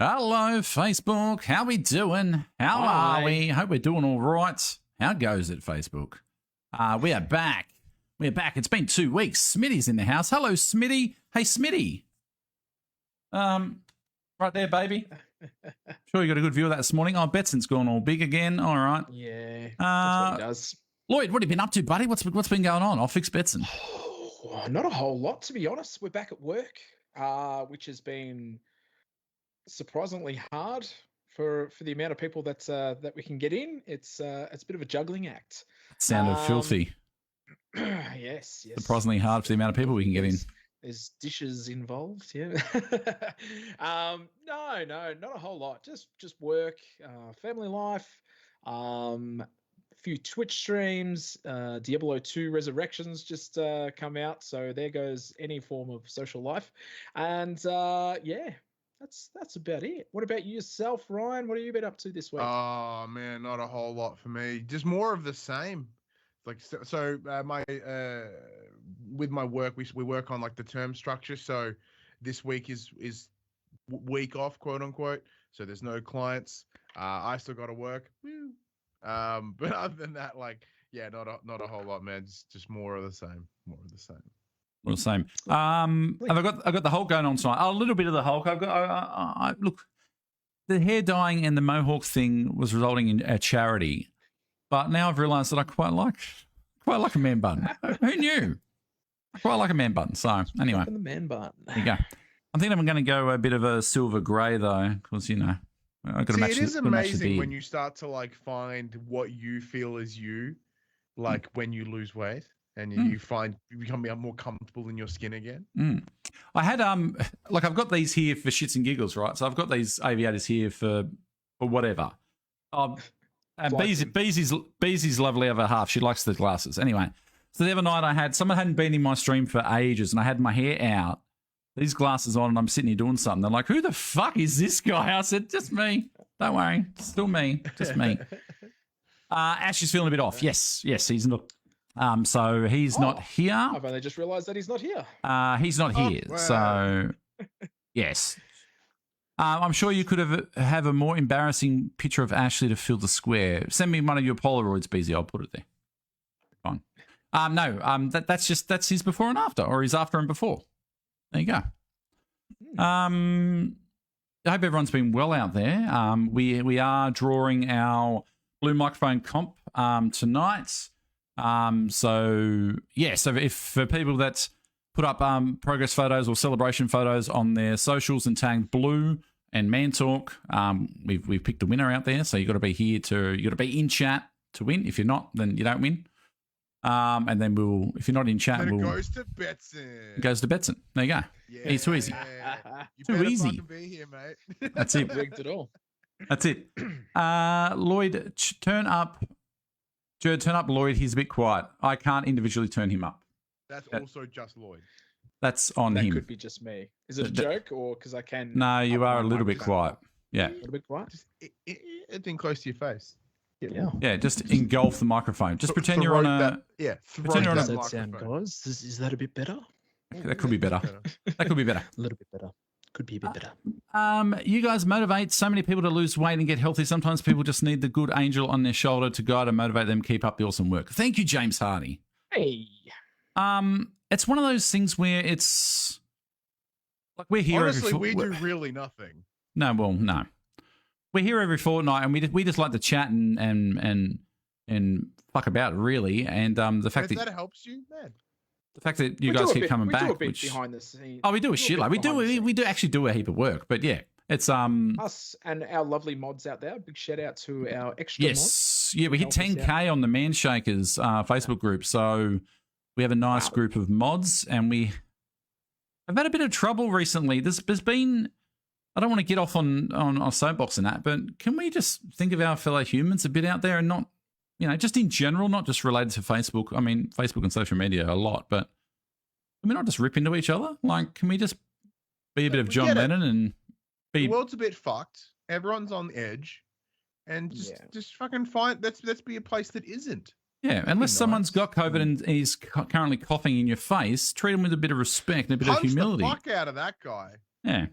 Hello, Facebook. How we doing? How are we? Hope we're doing all right. How goes it, Facebook? We are back. We're back. It's been 2 weeks. Smitty's in the house. Hello, Smitty. Hey, Smitty. Right there, baby. Sure you got a good view of that this morning. Oh, Betson's gone all big again. All right. Yeah, that's what he does. Lloyd, what have you been up to, buddy? What's been going on? I'll fix Betson. Oh, not a whole lot, to be honest. We're back at work, which has been surprisingly hard for the amount of people that we can get in. It's a bit of a juggling act. It sounded filthy. Yes. Surprisingly hard for the amount of people we can get in. There's dishes involved, yeah. No, not a whole lot. Just work, family life, a few Twitch streams, Diablo 2 Resurrections just come out, so there goes any form of social life. And yeah, that's about it. What about yourself, Ryan? What have you been up to this week? Oh man, not a whole lot for me. Just more of the same. Like my with my work, we work on like the term structure. So this week is week off, quote unquote. So there's no clients. I still got to work. Woo. But other than that, like, yeah, not a whole lot, man. Just more of the same. More of the same. Well, the same. I've got the Hulk going on tonight. A little bit of the Hulk. I've got. Look, the hair dyeing and the mohawk thing was resulting in a charity, but now I've realised that I quite like a man bun. Who knew? I quite like a man bun. So anyway, the man bun. There you go. I think I'm going to go a bit of a silver grey though, because I've got to match. It is amazing when you start to like find what you feel is you, like when you lose weight. And you become more comfortable in your skin again. I had like I've got these here for shits and giggles, right? So I've got these aviators here for whatever. And Beezy's lovely other half. She likes the glasses. Anyway, so the other night someone hadn't been in my stream for ages, and I had my hair out, these glasses on, and I'm sitting here doing something. They're like, "Who the fuck is this guy?" I said, "Just me. Don't worry, still me. Just me." Ash is feeling a bit off. Yes, he's not. So he's not here. I've only just realised that he's not here. He's not here. Wow. So, yes. I'm sure you could have a more embarrassing picture of Ashley to fill the square. Send me one of your Polaroids, BZ. I'll put it there. Fine. No. That's his before and after, or his after and before. There you go. I hope everyone's been well out there. We are drawing our blue microphone comp tonight. So if for people that put up progress photos or celebration photos on their socials and tagged Blue and Man Talk, we've picked a winner out there. So you got to be here you got to be in chat to win. If you're not, then you don't win. And then if you're not in chat, it goes to Betson. It goes to Betson. There you go. Yeah. It's too easy. You too easy. Be here, mate. That's it. Rigged it all. That's it. Lloyd, turn up Lloyd. He's a bit quiet. I can't individually turn him up. That's also just Lloyd. That's on That him. could be just me. Is it a joke or because I can? No, you are a little bit quiet. Yeah. A little bit quiet? Just anything close to your face. Yeah, just engulf the microphone. Just pretend you're on a... Pretend you're on a... Does that sound, guys? Is that a bit better? That could be better. That could be better. A little bit better. Could be a bit better. You guys motivate so many people to lose weight and get healthy. Sometimes people just need the good angel on their shoulder to guide and motivate them. Keep up the awesome work. Thank you, James Hardy. Hey. It's one of those things where it's like we're here. Honestly, we do really nothing. No, we're here every fortnight, and we just like to chat and fuck about really. And the fact that helps you, man. The fact that you guys keep coming back, we do a bit behind the scenes. Oh, we do a shit like we do actually do a heap of work, but yeah, it's us and our lovely mods out there. Big shout out to our extra mods. Yeah, we hit 10K on the Man Shakers Facebook group, so we have a nice group of mods, and we have had a bit of trouble recently. There's been, I don't want to get off on a soapbox and that, but can we just think of our fellow humans a bit out there and not, just in general, not just related to Facebook. I mean, Facebook and social media a lot, but can we not just rip into each other? Like, can we just be a bit of John Lennon and be... The world's a bit fucked. Everyone's on edge. And just fucking find... Let's be a place that isn't. Yeah, unless someone's got COVID and he's currently coughing in your face, treat him with a bit of respect and a bit of humility. Punch the fuck out of that guy. Yeah.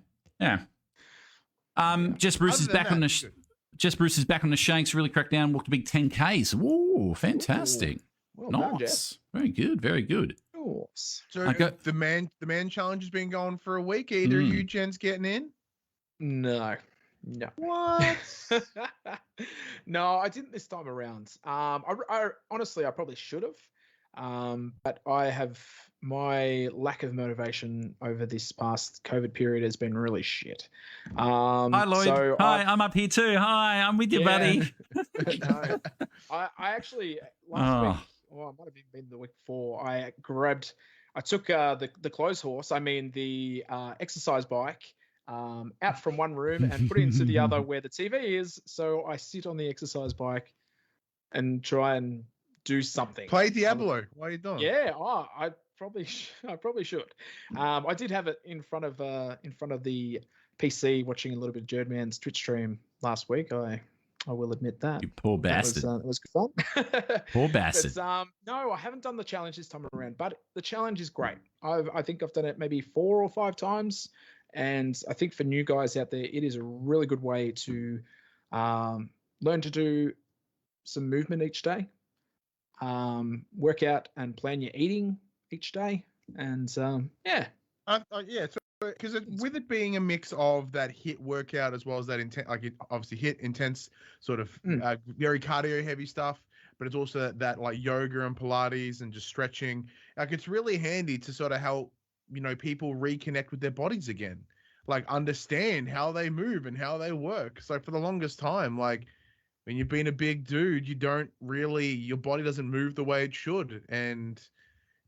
Jess Bruce Other is than back that, on the it's good. Jess Bruce is back on the shanks. Really cracked down. Walked a big 10Ks. Ooh, fantastic. Well done, Jess. Nice. Very good. Very good. Nice. So I got- the man challenge has been going for a week. Either you gents getting in? No. What? No, I didn't this time around. I honestly, I probably should have. But I have my lack of motivation over this past COVID period has been really shit. Hi, Lloyd. So Hi, I'm up here too. Hi, I'm with you, buddy. No, I actually last week, well, it might have been the week before, I took the clothes horse, the exercise bike, out from one room and put it into the other where the TV is. So I sit on the exercise bike and try and do something. Play Diablo. What are you doing? Yeah, I probably should. I did have it in front of the PC watching a little bit of Jerdman's Twitch stream last week. I will admit that. You poor bastard. It was good fun. Poor bastard. But, no, I haven't done the challenge this time around, but the challenge is great. I think I've done it maybe 4 or 5 times, and I think for new guys out there, it is a really good way to learn to do some movement each day, work out and plan your eating each day, and yeah. Yeah, because with it being a mix of that HIIT workout as well as that intense, like it obviously HIIT intense sort of very cardio heavy stuff, but it's also that like yoga and Pilates and just stretching. Like it's really handy to sort of help people reconnect with their bodies again, like understand how they move and how they work. So for the longest time, like when you've been a big dude, your body doesn't move the way it should, and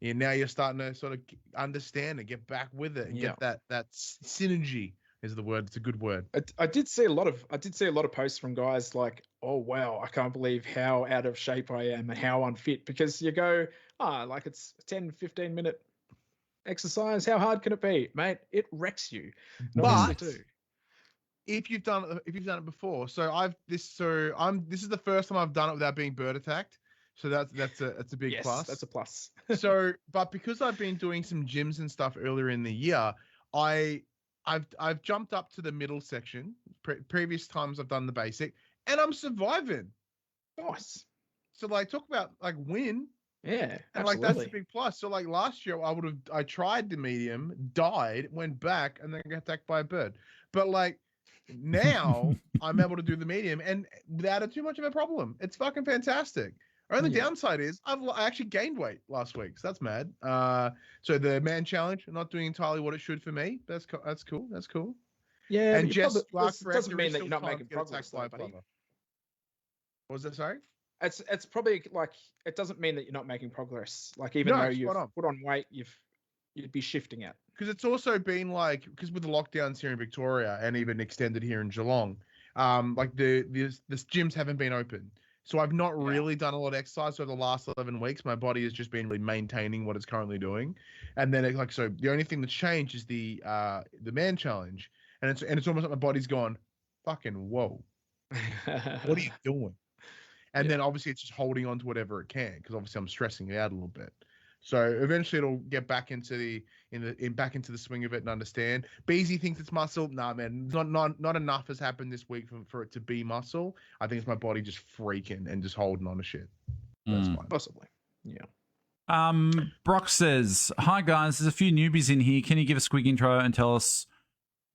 now you're starting to sort of understand and get back with it and get that synergy is the word. It's a good word. I did see a lot of posts from guys like, oh wow, I can't believe how out of shape I am and how unfit, because you go, like it's a 10-15 minute exercise. How hard can it be, mate? It wrecks you. But if you've done it before, this is the first time I've done it without being bird attacked. So that's a big plus. That's a plus. But because I've been doing some gyms and stuff earlier in the year, I've jumped up to the middle section. Previous times I've done the basic, and I'm surviving. Nice. So like talk about like win. Yeah, and like that's a big plus. So like last year I tried the medium, died, went back, and then got attacked by a bird. But like now I'm able to do the medium and without too much of a problem. It's fucking fantastic. Only downside is I actually gained weight last week, so that's mad. So the man challenge, not doing entirely what it should for me. That's cool. That's cool. Yeah, and just doesn't mean that you're not making progress, though, buddy. What was that? Sorry. It's probably like it doesn't mean that you're not making progress. Like even though you've put on weight, you'd be shifting it. Because it's also been like with the lockdowns here in Victoria and even extended here in Geelong, like the gyms haven't been open. So I've not really done a lot of exercise over the last 11 weeks. My body has just been really maintaining what it's currently doing. And then so the only thing that's changed is the man challenge. And it's almost like my body's gone, fucking whoa. What are you doing? And then obviously it's just holding on to whatever it can, because obviously I'm stressing it out a little bit. So eventually it'll get back into the swing of it and understand. Beezy thinks it's muscle. Nah, man, not enough has happened this week for it to be muscle. I think it's my body just freaking and just holding on to shit. That's fine. Possibly. Yeah. Brock says, "Hi guys, there's a few newbies in here. Can you give us a quick intro and tell us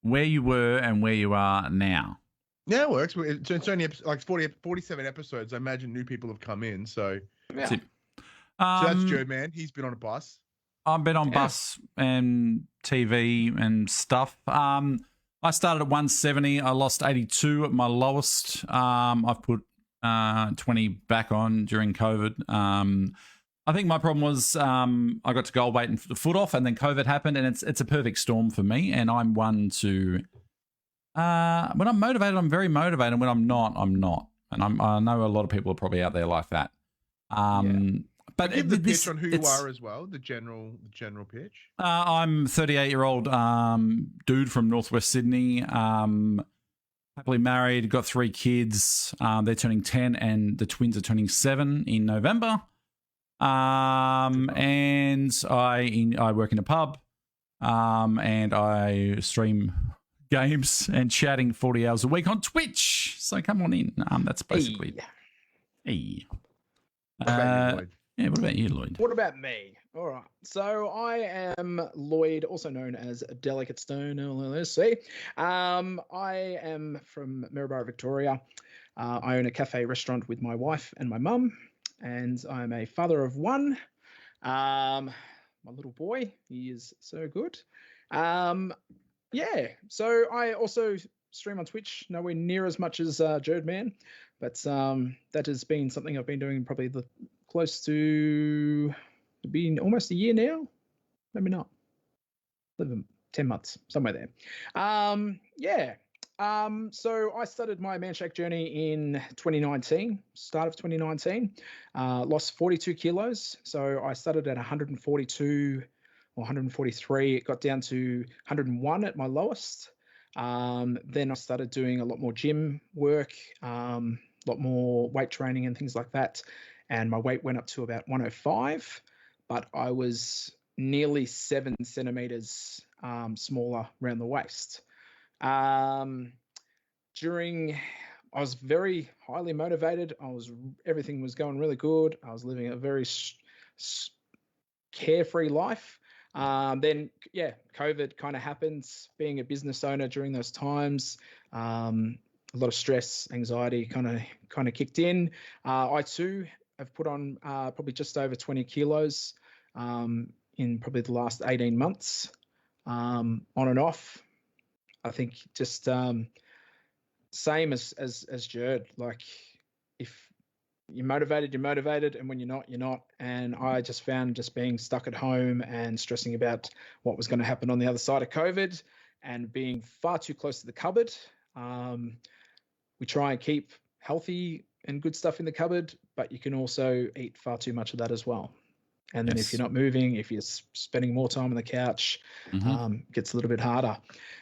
where you were and where you are now?" Yeah, it works. It's only like 47 episodes. I imagine new people have come in. So yeah. So that's Joe, man. He's been on a bus. I've been on bus and TV and stuff. I started at 170. I lost 82 at my lowest. I've put 20 back on during COVID. I think my problem was I got to goal weight and the foot off, and then COVID happened, and it's a perfect storm for me. And I'm one to when I'm motivated, I'm very motivated. And when I'm not, I'm not. And I know a lot of people are probably out there like that. But give the pitch on who you are as well, the general pitch. I'm 38-year-old dude from Northwest Sydney, happily married, got 3 kids. They're turning 10 and the twins are turning 7 in November. And I work in a pub, and I stream games and chatting 40 hours a week on Twitch. So come on in. That's basically. Hey. What about you, Lloyd? Yeah, what about you, Lloyd? What about me? All right. So I am Lloyd, also known as Delicate Stone LLC. I am from Maryborough, Victoria. I own a cafe restaurant with my wife and my mum, and I'm a father of one. My little boy, he is so good. Yeah. So I also stream on Twitch, nowhere near as much as Jerd Man, but that has been something I've been doing probably close to being almost a year now. Maybe not. 10 months, somewhere there. Yeah. So I started my Manshake journey in 2019, start of 2019. Lost 42 kilos. So I started at 142 or 143. It got down to 101 at my lowest. Then I started doing a lot more gym work, a lot more weight training and things like that. And my weight went up to about 105, but I was nearly 7 centimeters smaller around the waist. I was very highly motivated. Everything was going really good. I was living a very carefree life. Then, COVID kind of happens. Being a business owner during those times, a lot of stress, anxiety kind of kicked in. I too have put on probably just over 20 kilos in probably the last 18 months, on and off. I think just same as Jerd. Like, if you're motivated, and when you're not, you're not. And I just found just being stuck at home and stressing about what was going to happen on the other side of COVID and being far too close to the cupboard. We try and keep healthy and good stuff in the cupboard, but you can also eat far too much of that as well. And then if you're not moving, if you're spending more time on the couch, gets a little bit harder.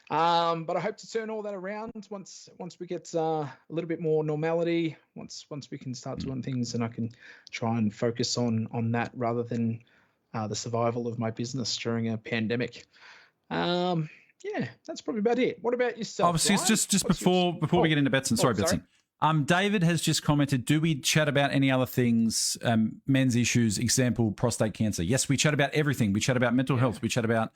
But I hope to turn all that around once we get a little bit more normality, once we can start doing things, and I can try and focus on that rather than the survival of my business during a pandemic. Yeah, that's probably about it. What about yourself? Obviously, it's just before we get into Betson. Sorry, Betson. David has just commented, do we chat about any other things, men's issues, example, prostate cancer? Yes, we chat about everything. We chat about mental health. We chat about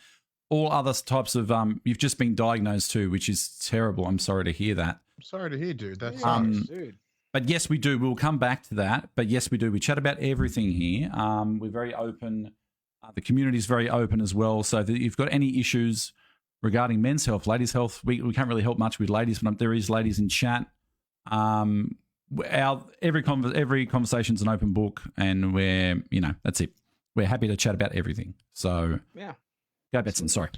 all other types of, you've just been diagnosed too, which is terrible. I'm sorry to hear that. I'm sorry to hear, dude. That's dude. But yes, we do. We'll come back to that. But yes, we do. We chat about everything here. We're very open. The community is very open as well. So if you've got any issues regarding men's health, ladies' health, we can't really help much with ladies, but there is ladies in chat. Every conversation's an open book, and that's it. We're happy to chat about everything. So yeah, go Betson. Sorry.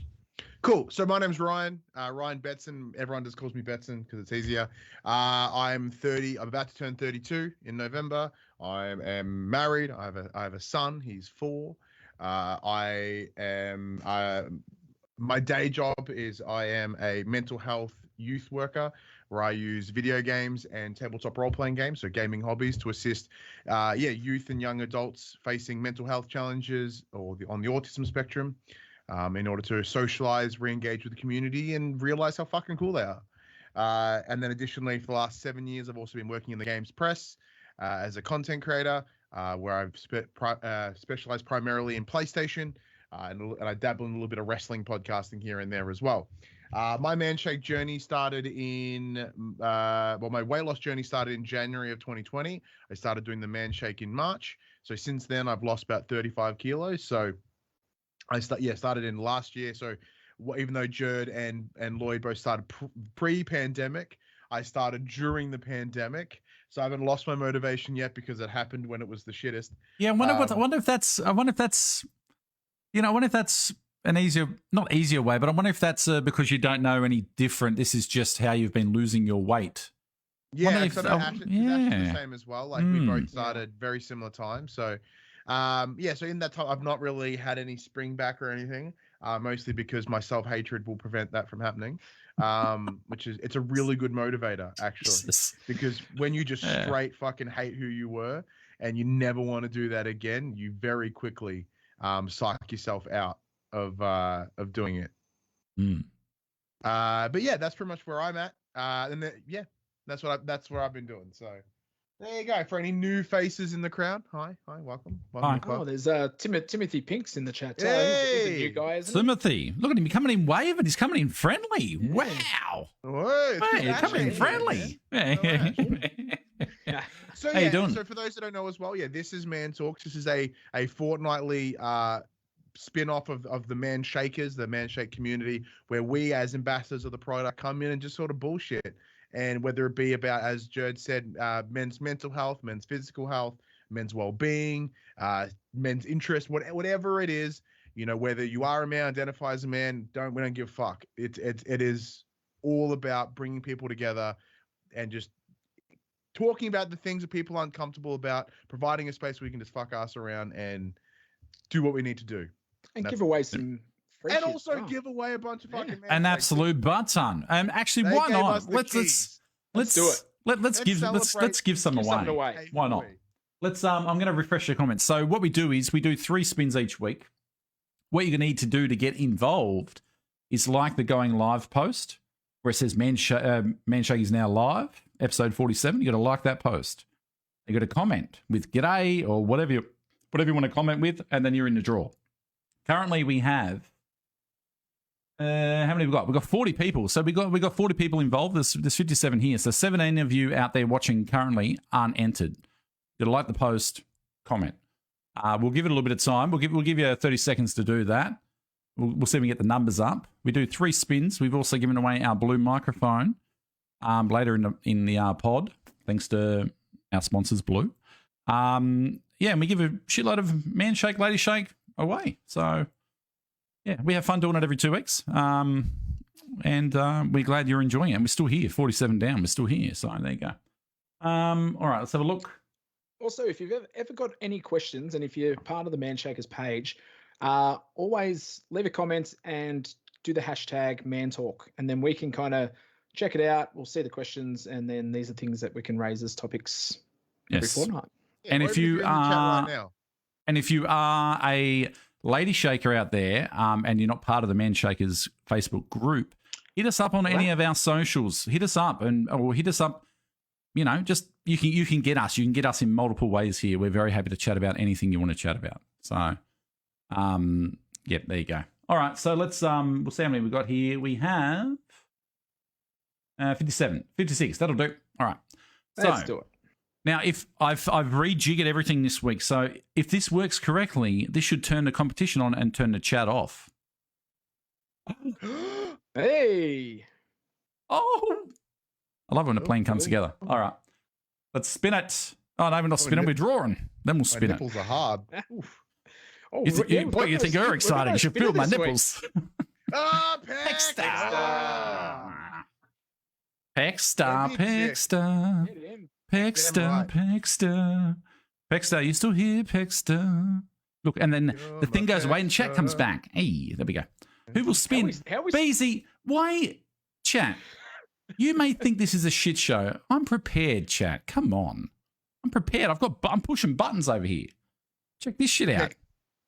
Cool. So my name's Ryan. Ryan Betson. Everyone just calls me Betson because it's easier. I'm 30. I'm about to turn 32 in November. I am married. I have a son. He's 4. My day job is I am a mental health youth worker, where I use video games and tabletop role-playing games, so gaming hobbies, to assist youth and young adults facing mental health challenges or on the autism spectrum, in order to socialize, re-engage with the community, and realize how fucking cool they are. And then additionally, for the last 7 years, I've also been working in the games press as a content creator, where I've specialized primarily in PlayStation, and I dabble in a little bit of wrestling podcasting here and there as well. My Manshake journey started my weight loss journey started in January of 2020. I started doing the Manshake in March. So since then, I've lost about 35 kilos. So I started in last year. So even though Jerd and Lloyd both started pre-pandemic, I started during the pandemic. So I haven't lost my motivation yet because it happened when it was the shittest. Yeah, I wonder if that's an not easier way, but I wonder if that's because you don't know any different. This is just how you've been losing your weight. Yeah, Ash is the same as well. Like we both started very similar times. So, so in that time, I've not really had any spring back or anything, mostly because my self-hatred will prevent that from happening, it's a really good motivator, actually, because when you just straight fucking hate who you were and you never want to do that again, you very quickly psych yourself out of doing it. But yeah, that's pretty much where I'm at. And then, yeah, that's where I've been doing. So there you go. For any new faces in the crowd, hi, welcome. Hi. Oh, there's Timothy Pinks in the chat. He's a new guy, isn't he? Timothy, look at him coming in waving. He's coming in friendly. Yeah. Wow. Whoa, Hey, coming in friendly. Yeah. Yeah. So How you yeah, doing? so for those that don't know as well, yeah, this is Man Talks. This is a fortnightly spin-off of the Man Shakers, the Man Shake community, where we as ambassadors of the product come in and just sort of bullshit. And whether it be about, as Jared said, men's mental health, men's physical health, men's well-being, men's interest, whatever it is, whether you are a man, identify as a man, we don't give a fuck. It is all about bringing people together and just talking about the things that people aren't comfortable about, providing a space where we can just fuck ass around and do what we need to do. And give away some free And shit. also give away a bunch of fucking An absolute butt ton. Actually, They why gave not? us the Let's keys. do it. Let's give celebrate. some Give something away. away. Why not? Let's I'm going to refresh your comments. So what we do is we do 3 spins each week. What you're going to need to do to get involved is like the going live post where it says Man Shake is now live, episode 47. You got to like that post. You got to comment with g'day or whatever you want to comment with, and then you're in the draw. Currently, we have how many have we got? We've got 40 people. So we got 40 people involved. There's 57 here. So 17 of you out there watching currently aren't entered. You got to like the post, comment. We'll give it a little bit of time. We'll give you 30 seconds to do that. We'll see if we get the numbers up. We do 3 spins. We've also given away our blue microphone later in the pod, thanks to our sponsors, Blue. And we give a shitload of Man Shake, Lady Shake away. So, yeah, we have fun doing it every 2 weeks. And we're glad you're enjoying it. We're still here, 47 down. We're still here. So there you go. All right, let's have a look. Also, if you've ever got any questions, and if you're part of the Man Shakers page, always leave a comment and do the hashtag ManTalk, and then we can kind of check it out. We'll see the questions, and then these are things that we can raise as topics every fortnight. Yeah, And or if even you you're in the chat are- right now. And if you are a lady shaker out there and you're not part of the Man Shakers Facebook group, hit us up on any of our socials. Hit us up or hit us up. Just you can get us. You can get us in multiple ways here. We're very happy to chat about anything you want to chat about. So, there you go. All right, so let's we'll see how many we got here. We have 57, 56. That'll do. All right. Let's do it. Now, if I've rejiggered everything this week, so if this works correctly, this should turn the competition on and turn the chat off. Hey. Oh, I love when the plan comes together. All right, let's spin it. Oh no, we're not spinning. We're drawing. Then we'll My spin it. nipples are hard. Oh, You yeah, boy, you think you're exciting? You should feel my nipples. Ah, Peckstar. Peckstar. Peckstar. Peckstar. Peckstar. Peckstar. You still here, Peckstar? Look, and then You're the thing my goes away and chat comes Peckstar. back. Hey, there we go. Who will spin? How is Beezy, why, chat? You may think this is a shit show. I'm prepared, chat. Come on. I'm prepared. I'm pushing buttons over here. Check this shit out.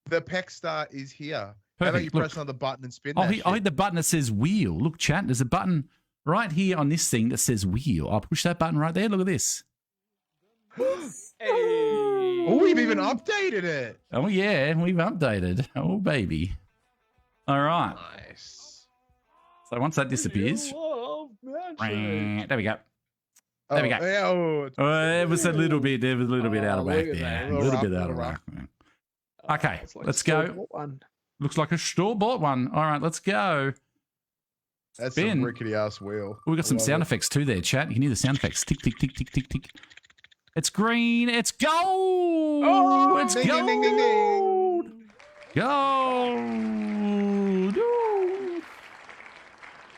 The Peckstar is here. How Perfect. about you Look. press another button and spin Oh, that I hit the button that says wheel. Look, chat, there's a button right here on this thing that says wheel. I'll push that button right there. Look at this. Hey. Oh, we've even updated it. Oh, yeah, we've updated. Oh, baby. All right. Nice. So once that disappears, there we go. There we go. Yeah, oh, Oh, it was a little bit out of whack look at there. that. A little bit Little out of rough, whack. Okay, It's like let's go. store-bought one. Looks like a store-bought one. All right, let's go. that's Spin. some rickety ass wheel. We got some Love sound it. effects too there, chat. You can hear the sound effects. Tick, tick, tick, tick, tick, tick. It's green. It's gold. Oh, it's ding, gold. ding, ding, ding, ding. Gold. Ooh.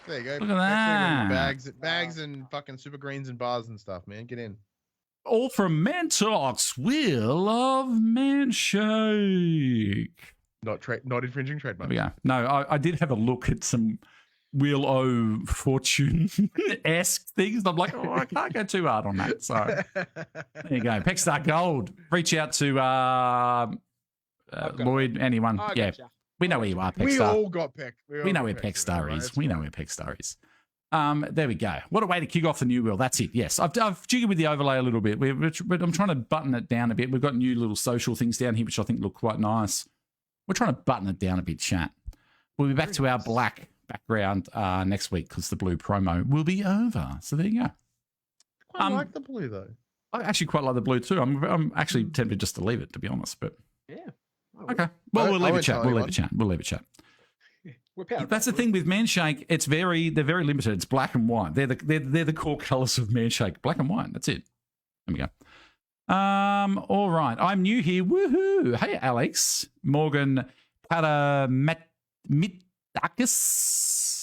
There you go. Look at Bags, that. bags, and fucking super greens and bars and stuff, man. Get in. All from Man Talks Wheel of Man Shake. Not infringing There trademark. we go. No, I did have a look at some Wheel O Fortune-esque things. And I'm like, oh, I can't go too hard on that. So there you go. Peckstar Gold. Reach out to got Lloyd, anyone. Oh, yeah. gotcha. We know where you are, We Peckstar. all got Peck. We know where Peckstar is. We know where Peckstar is. There we go. What a way to kick off the new wheel. That's it. Yes, I've jiggered with the overlay a little bit. I'm trying to button it down a bit. We've got new little social things down here, which I think look quite nice. We're trying to button it down a bit, chat. We'll be back to our black background next week because the blue promo will be over. So there you go. I like the blue though. I actually quite like the blue too. I'm actually tempted just to leave it, to be honest. But Yeah. okay. Well, we'll leave it chat. We'll leave it chat. We'll leave it chat. That's the thing with Manshake. They're very limited. It's black and white. They're the core colours of Manshake. Black and white. That's it. There we go. All right. I'm new here. Woohoo! Hey, Alex, Morgan, Paramitakis.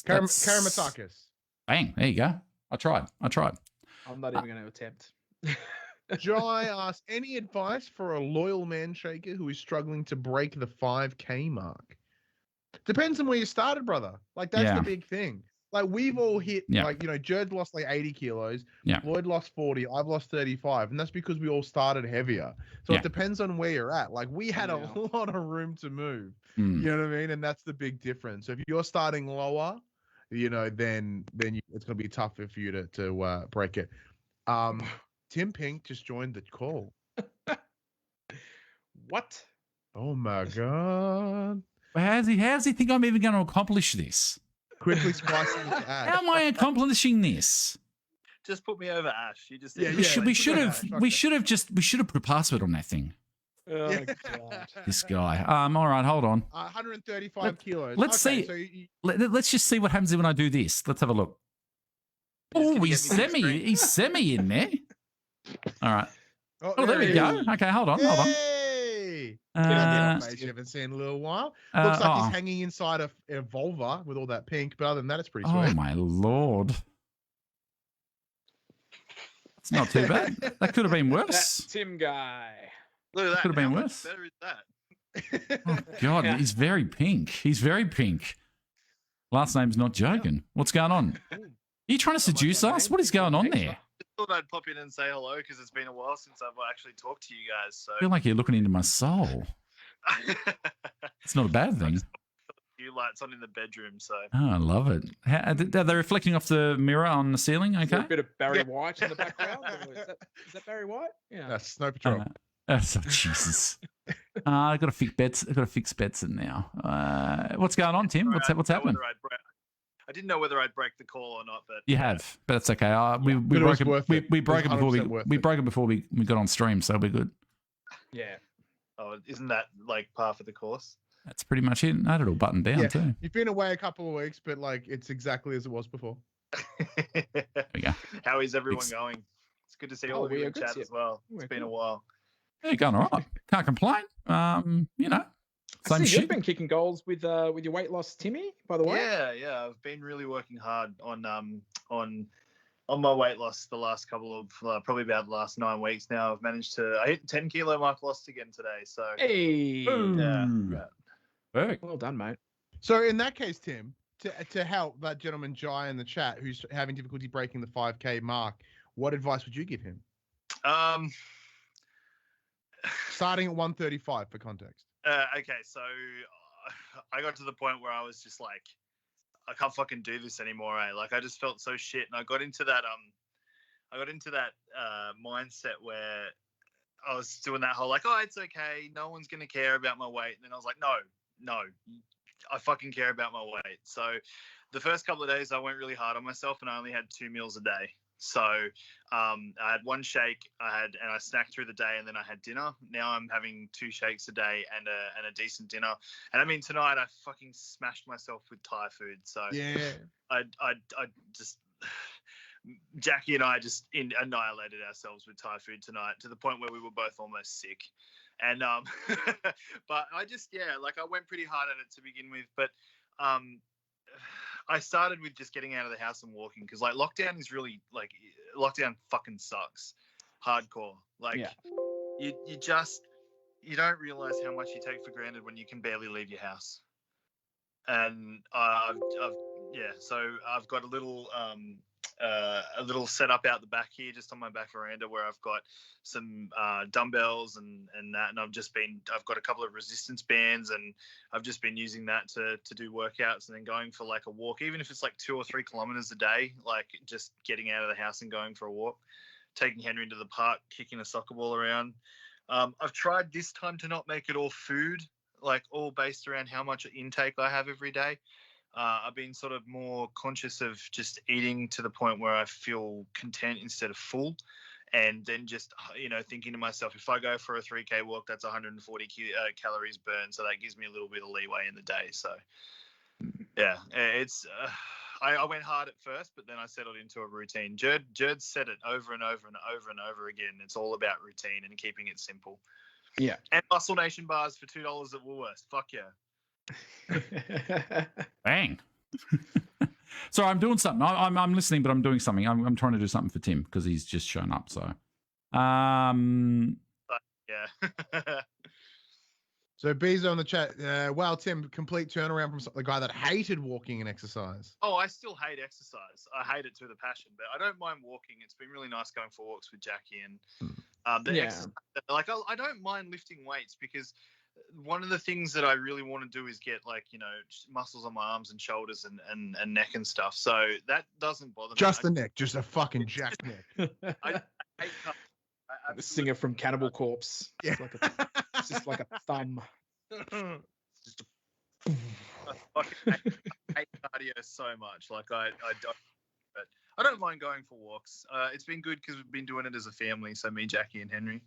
Karamatakis. Bang! There you go. I tried. I'm not even going to attempt. Jai asked, any advice for a loyal man shaker who is struggling to break the 5K mark? Depends on where you started, brother. Like, that's the big thing. Like, we've all hit, like, you know, Jared lost like 80 kilos. Yeah. Lloyd lost 40. I've lost 35. And that's because we all started heavier. So it depends on where you're at. Like, we had a lot of room to move. You know what I mean? And that's the big difference. So if you're starting lower, you know, then it's going to be tougher for you to break it. Tim Pink just joined the call. What? Oh, my God. How does he think I'm even going to accomplish this? Quickly splicing into Ash. How am I accomplishing this? Just put me over Ash. You just We should have put a password on that thing. Oh, God. This guy. All right, hold on. 135 kilos. Let's see. So Let's just see what happens when I do this. Let's have a look. Oh, he's semi in there. All right. Oh, there we go. Okay, hold on. Hey! You haven't seen in a little while. Looks like he's hanging inside a vulva with all that pink, but other than that, it's pretty sweet. Oh, my Lord. It's not too bad. That could have been worse. That Tim guy. Look at that. Could have been How worse. much better is that? Oh, God, he's very pink. He's very pink. Last name's not joking. What's going on? Are you trying to seduce us? What is going on there? I thought I'd pop in and say hello because it's been a while since I've actually talked to you guys. So I feel like you're looking into my soul. It's not a bad thing. few lights on in the bedroom. So I love it. Are they reflecting off the mirror on the ceiling? Okay. A bit of Barry White in the background. Is that Barry White? Yeah. That's Snow Patrol. Jesus. I've got to fix beds. I've got to fix Betson now. What's going on, Tim? What's happening? I didn't know whether I'd break the call or not, but you have, but that's okay. We broke it. We broke it before we got on stream, so we're good. Yeah. Oh, isn't that like par for the course? That's pretty much it. I had it all buttoned down too. You've been away a couple of weeks, but like it's exactly as it was before. There we go. How is everyone going? It's good to see all of you in chat as well. It's been a while. Yeah, going all right. Can't complain. You know, same shit. You've been kicking goals with your weight loss, Timmy. By the way. Yeah. I've been really working hard on my weight loss the last couple of probably about the last 9 weeks now. I've managed to I hit 10 kilo mark lost again today. So hey, yeah. Perfect. Well done, mate. So in that case, Tim, to help that gentleman Jai in the chat who's having difficulty breaking the 5K mark, what advice would you give him? Starting at 135 for context. Okay, so I got to the point where I was just like, I can't fucking do this anymore. Like I just felt so shit, and I got into that mindset where I was doing that whole like, oh, it's okay, no one's gonna care about my weight, and then I was like, no, I fucking care about my weight. So the first couple of days I went really hard on myself, and I only had 2 meals a day. So I had 1 shake, and I snacked through the day, and then I had dinner. Now I'm having 2 shakes a day and a decent dinner. And I mean, tonight I fucking smashed myself with Thai food. So yeah, I just Jackie and I just annihilated ourselves with Thai food tonight to the point where we were both almost sick. And but I just like I went pretty hard at it to begin with, but I started with just getting out of the house and walking because like lockdown fucking sucks, hardcore. Like you don't realize how much you take for granted when you can barely leave your house. And so I've got a little a little setup out the back here, just on my back veranda, where I've got some dumbbells and that, and I've got a couple of resistance bands, and I've just been using that to do workouts, and then going for like a walk, even if it's like 2 or 3 kilometers a day, like just getting out of the house and going for a walk, taking Henry to the park, kicking a soccer ball around. I've tried this time to not make it all food, like all based around how much intake I have every day. I've been sort of more conscious of just eating to the point where I feel content instead of full. And then just, thinking to myself, if I go for a 3K walk, that's 140 calories burned. So that gives me a little bit of leeway in the day. So, yeah, it's... I went hard at first, but then I settled into a routine. Jerd said it over and over and over and over again. It's all about routine and keeping it simple. Yeah. And Muscle Nation bars for $2 at Woolworths. Fuck yeah. Bang. Sorry, I'm doing something. I'm listening, but I'm doing something. I'm trying to do something for Tim because he's just shown up. So, yeah. So Bezo in the chat. Wow, Tim, complete turnaround from the guy that hated walking and exercise. Oh, I still hate exercise. I hate it to the passion, but I don't mind walking. It's been really nice going for walks with Jackie and exercise. Like I don't mind lifting weights, because one of the things that I really want to do is get muscles on my arms and shoulders and neck and stuff. So that doesn't bother me. Just the neck, just a fucking jack neck. I hate The singer from Cannibal Corpse. Yeah. It's just like a thumb. Just I fucking hate cardio so much. Like I don't, but I don't mind going for walks. It's been good because we've been doing it as a family. So me, Jackie, and Henry.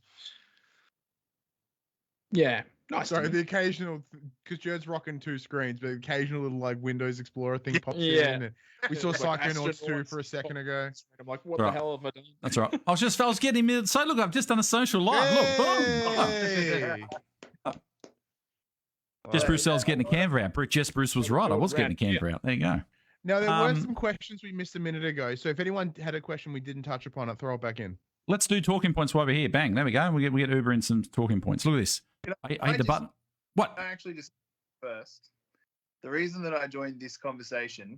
Yeah. Nice. Sorry, the occasional, because Jerd's rocking 2 screens, but the occasional little like Windows Explorer thing pops in. And we saw Psychonauts 2 for a second ago. I'm like, what the hell have I done? that's all right. I was getting him. So look, I've just done a social live. Look, boom. Hey! Jess Bruce was getting a camera out. Jess Bruce was right. I was getting a camera out. There you go. Now, there were some questions we missed a minute ago. So if anyone had a question we didn't touch upon it, throw it back in. Let's do talking points while we're here. Bang. There we go. We get Uber in some talking points. Look at this. I hit the button. What? I actually just first. The reason that I joined this conversation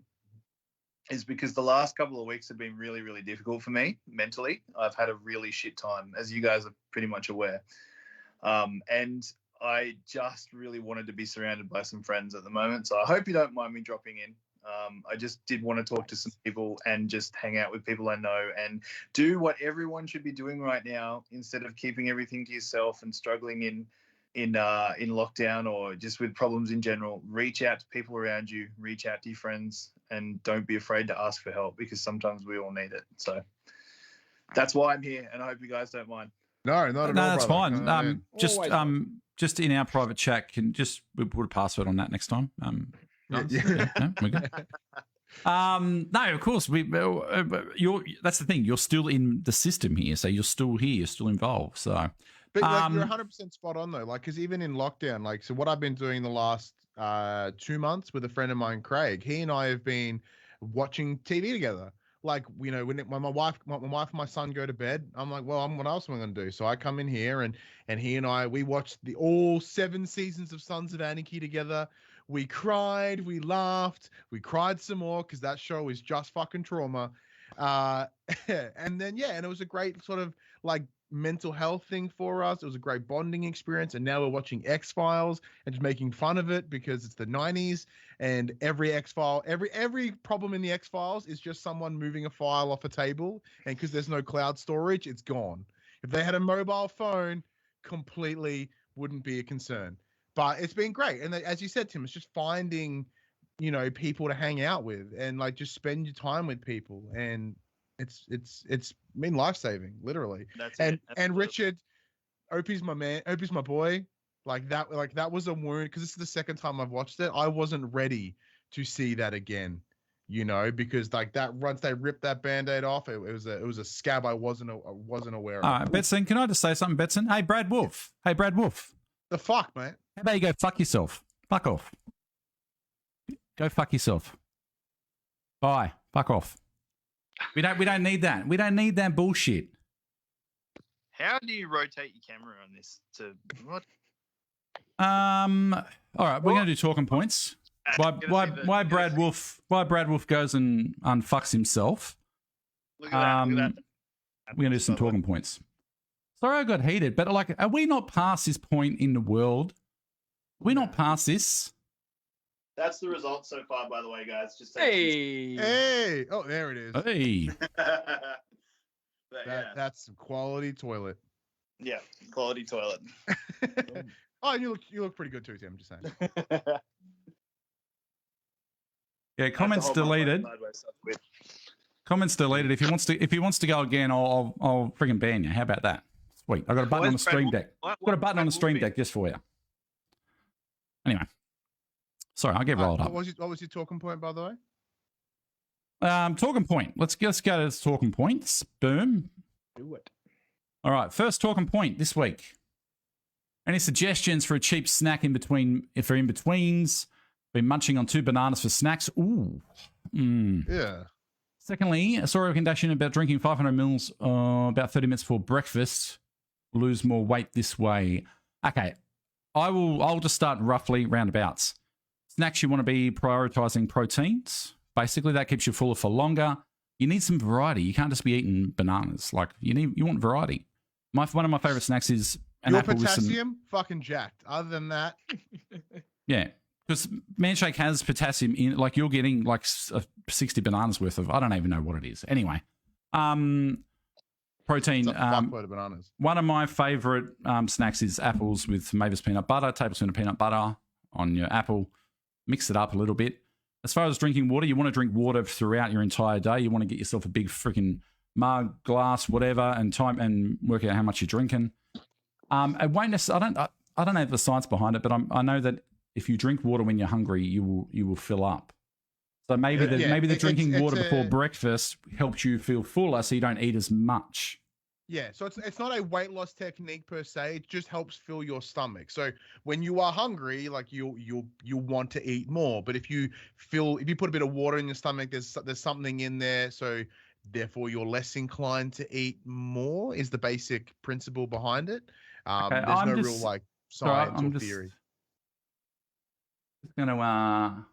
is because the last couple of weeks have been really, really difficult for me mentally. I've had a really shit time, as you guys are pretty much aware. And I just really wanted to be surrounded by some friends at the moment. So I hope you don't mind me dropping in. I just did want to talk to some people and just hang out with people I know and do what everyone should be doing right now, instead of keeping everything to yourself and struggling in lockdown or just with problems in general. Reach out to people around you, reach out to your friends, and don't be afraid to ask for help, because sometimes we all need it. So that's why I'm here, and I hope you guys don't mind. No, not at all. No, that's brother. fine. No, Just in our private chat, we'll put a password on that next time. yeah. We're good. No, of course. That's the thing. You're still in the system here, so you're still here. You're still involved. So, but you're 100% spot on though. Like, because even in lockdown, like, so what I've been doing the last 2 months with a friend of mine, Craig. He and I have been watching TV together. Like, when my wife and my son go to bed, I'm like, well, what else am I going to do? So I come in here and he and I, we watched all 7 seasons of Sons of Anarchy together. We cried, we laughed, we cried some more because that show is just fucking trauma. And then, and it was a great sort of like mental health thing for us. It was a great bonding experience. And now we're watching X-Files and just making fun of it because it's the 90s, and every X-File, every problem in the X-Files is just someone moving a file off a table, and because there's no cloud storage, it's gone. If they had a mobile phone, completely wouldn't be a concern. But it's been great. And as you said, Tim, it's just finding, people to hang out with and like just spend your time with people. And it's been life-saving, literally. And Richard, Opie's my man. Opie's my boy. Like that was a wound, because this is the second time I've watched it. I wasn't ready to see that again, because like that, once they ripped that Band-Aid off, it was a scab I wasn't aware of. All right, Betson, can I just say something, Betson? Hey, Brad Wolf. The fuck, mate? How about you go fuck yourself? Fuck off. Go fuck yourself. Bye. Fuck off. We don't need that. We don't need that bullshit. How do you rotate your camera on this to what? All right, we're going to do talking points. Why Brad Wolf goes and unfucks himself. Look at that. Look at that. We're gonna do some talking points. Sorry, I got heated, but like, are we not past this point in the world? Are we not past this? That's the result so far, by the way, guys. Just Hey! Oh, there it is. Hey, That's some quality toilet. Yeah, quality toilet. Oh, you look pretty good too, Tim. I'm just saying. yeah. Comments deleted. Comments deleted. If he wants to go again, I'll friggin' ban you. How about that? Sweet. I got a button on the Stream Deck. Got a button on the Stream Deck just for you. Anyway, sorry, I'll get rolled up. What was your talking point, by the way? Talking point. Let's go to talking points. Boom. Do it. All right. First talking point this week. Any suggestions for a cheap snack in betweens? Been munching on 2 bananas for snacks. Ooh. Yeah. Secondly, I saw a recommendation about drinking 500 mils about 30 minutes before breakfast. Lose more weight this way. Okay. I'll just start roughly roundabouts. Snacks, you want to be prioritizing proteins. Basically, that keeps you fuller for longer. You need some variety. You can't just be eating bananas. Like, you want variety. One of my favorite snacks is an apple with potassium, fucking jacked. Other than that, yeah, because Manshake has potassium in. Like, you're getting like 60 bananas worth of. I don't even know what it is. Anyway, protein. it's a fuckload of bananas. One of my favorite snacks is apples with Mavis peanut butter, tablespoon of peanut butter on your apple. Mix it up a little bit. As far as drinking water, you want to drink water throughout your entire day. You want to get yourself a big freaking mug, glass, whatever, and work out how much you're drinking. It won't necessarily, I don't know the science behind it, but I know that if you drink water when you're hungry, you will fill up. So maybe drinking water before breakfast helps you feel fuller, so you don't eat as much. Yeah, so it's not a weight loss technique per se. It just helps fill your stomach. So when you are hungry, like you want to eat more. But if you put a bit of water in your stomach, there's something in there. So therefore, you're less inclined to eat more. Is the basic principle behind it. There's no real like science or theory. Just gonna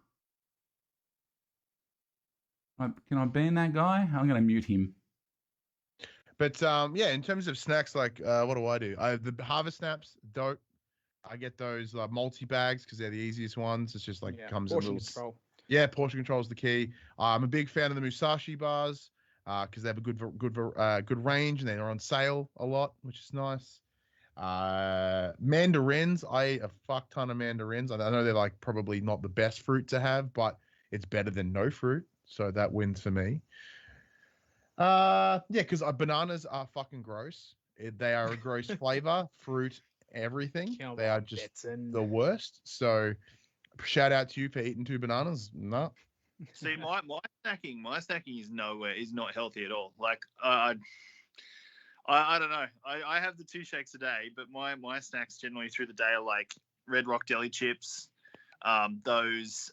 can I ban that guy? I'm gonna mute him. But yeah, in terms of snacks, like what do? The Harvest Snaps, dope. I get those multi bags because they're the easiest ones. It's just like comes in little. Control. Yeah, portion control is the key. I'm a big fan of the Musashi bars because they have a good range and they're on sale a lot, which is nice. Mandarins, I eat a fuck ton of mandarins. I know they're like probably not the best fruit to have, but it's better than no fruit, so that wins for me. Yeah, because bananas are fucking gross. They are a gross flavor, fruit, everything. They are just the worst. So, shout out to you for eating 2 bananas. No. See, my snacking is not healthy at all. Like, I don't know. I have the 2 shakes a day, but my snacks generally through the day are like Red Rock deli chips, those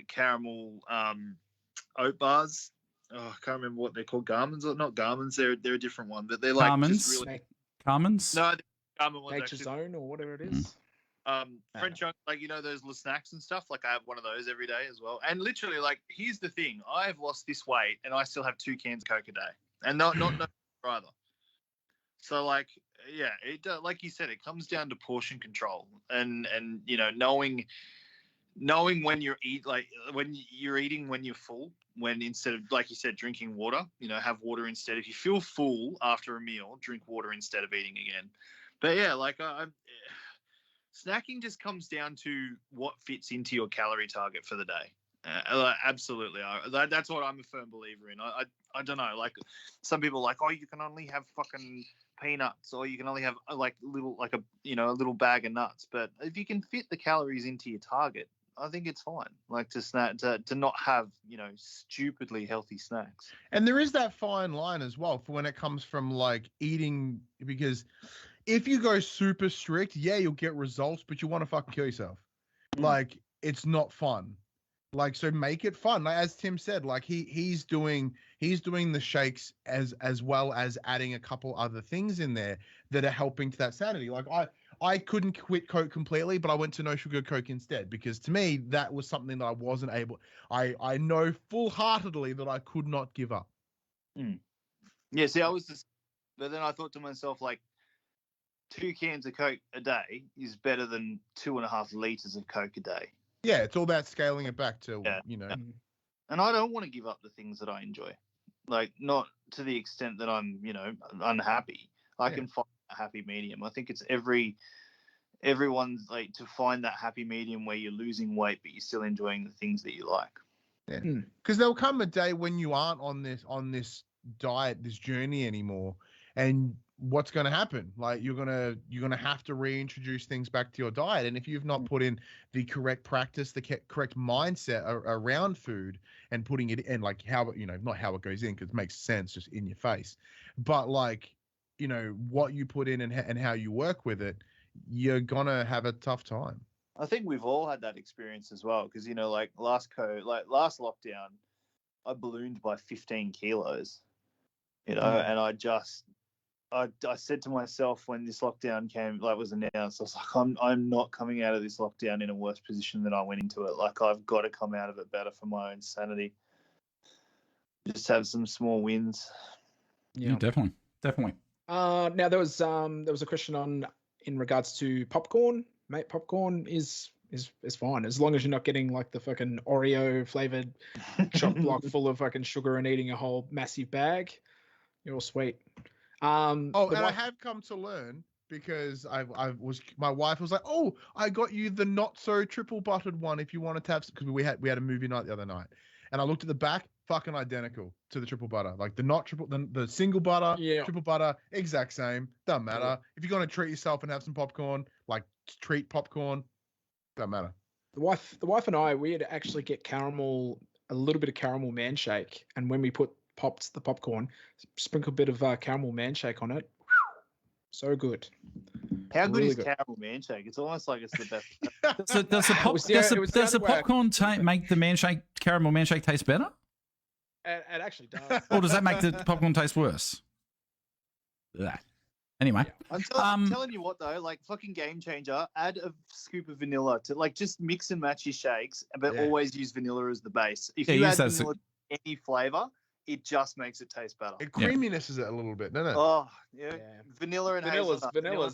caramel oat bars. Oh, I can't remember what they're called. Garmin's or not Garmin's? They're a different one, but they're like Garmin's? Just really. Garmin's? No, Garmin ones. Nature's Own or whatever it is. French onion, like those little snacks and stuff. Like I have one of those every day as well. And literally, like here's the thing: I've lost this weight, and I still have 2 cans of Coke a day, and not either. So like, yeah, it like you said, it comes down to portion control and knowing when you're when you're eating when you're full. When instead of, like you said, drinking water, have water instead. If you feel full after a meal, drink water instead of eating again. But yeah, like snacking just comes down to what fits into your calorie target for the day. Absolutely, that's what I'm a firm believer in. I don't know, like some people are like, oh, you can only have fucking peanuts, or you can only have a little bag of nuts. But if you can fit the calories into your target, I think it's fine. Like to not have stupidly healthy snacks. And there is that fine line as well for when it comes from like eating, because if you go super strict, yeah, you'll get results, but you want to fucking kill yourself. Like it's not fun. Like, so make it fun. Like as Tim said, like he's doing the shakes as well as adding a couple other things in there that are helping to that sanity. Like I couldn't quit Coke completely, but I went to no sugar Coke instead, because to me that was something that I wasn't able. I know full-heartedly that I could not give up. Yeah, see, I was just, but then I thought to myself, like, 2 cans of Coke a day is better than 2.5 liters of Coke a day. Yeah, it's all about scaling it back to, Yeah. you know. And I don't want to give up the things that I enjoy, like not to the extent that I'm, you know, unhappy. I can find a happy medium. I think it's everyone's like to find that happy medium where you're losing weight but you're still enjoying the things that you like. Yeah, because there'll come a day when you aren't on this diet, this journey anymore, and what's going to happen? Like you're gonna have to reintroduce things back to your diet, and if you've not put in the correct practice, the correct mindset around food, and putting it in, like how, you know, not how it goes in because it makes sense just in your face, but like, you know, what you put in and how you work with it, you're gonna have a tough time. I think we've all had that experience as well, because, you know, like last lockdown, I ballooned by 15 kilos, you know, and I said to myself when this lockdown was announced, I was like, I'm not coming out of this lockdown in a worse position than I went into it. Like, I've got to come out of it better for my own sanity. Just have some small wins. Yeah, definitely. Now there was a question in regards to popcorn. Mate, popcorn is fine as long as you're not getting like the fucking Oreo flavored choc block full of fucking sugar and eating a whole massive bag. You're all sweet. I have come to learn, because my wife was like, "Oh, I got you the not so triple buttered one if you wanted to have," because we had a movie night the other night, and I looked at the back, fucking identical to the triple butter, like the single butter, triple butter, exact same. Doesn't matter. Yeah. If you're gonna treat yourself and have some popcorn, like treat popcorn, doesn't matter. The wife and I, we had to actually get a little bit of caramel man shake, and when we popped the popcorn, sprinkle a bit of caramel man shake on it. So good. How good is caramel man shake? It's almost like it's the best. Does the popcorn make the caramel man shake taste better? It actually does. Or does that make the popcorn taste worse? Yeah. Anyway. Yeah. I'm telling you what though, like fucking game changer, add a scoop of vanilla to, like, just mix and match your shakes, but always use vanilla as the base. If you add vanilla to any flavor, it just makes it taste better. It creaminesses it a little bit, doesn't it? Oh, yeah. Vanilla and hazelnut, vanilla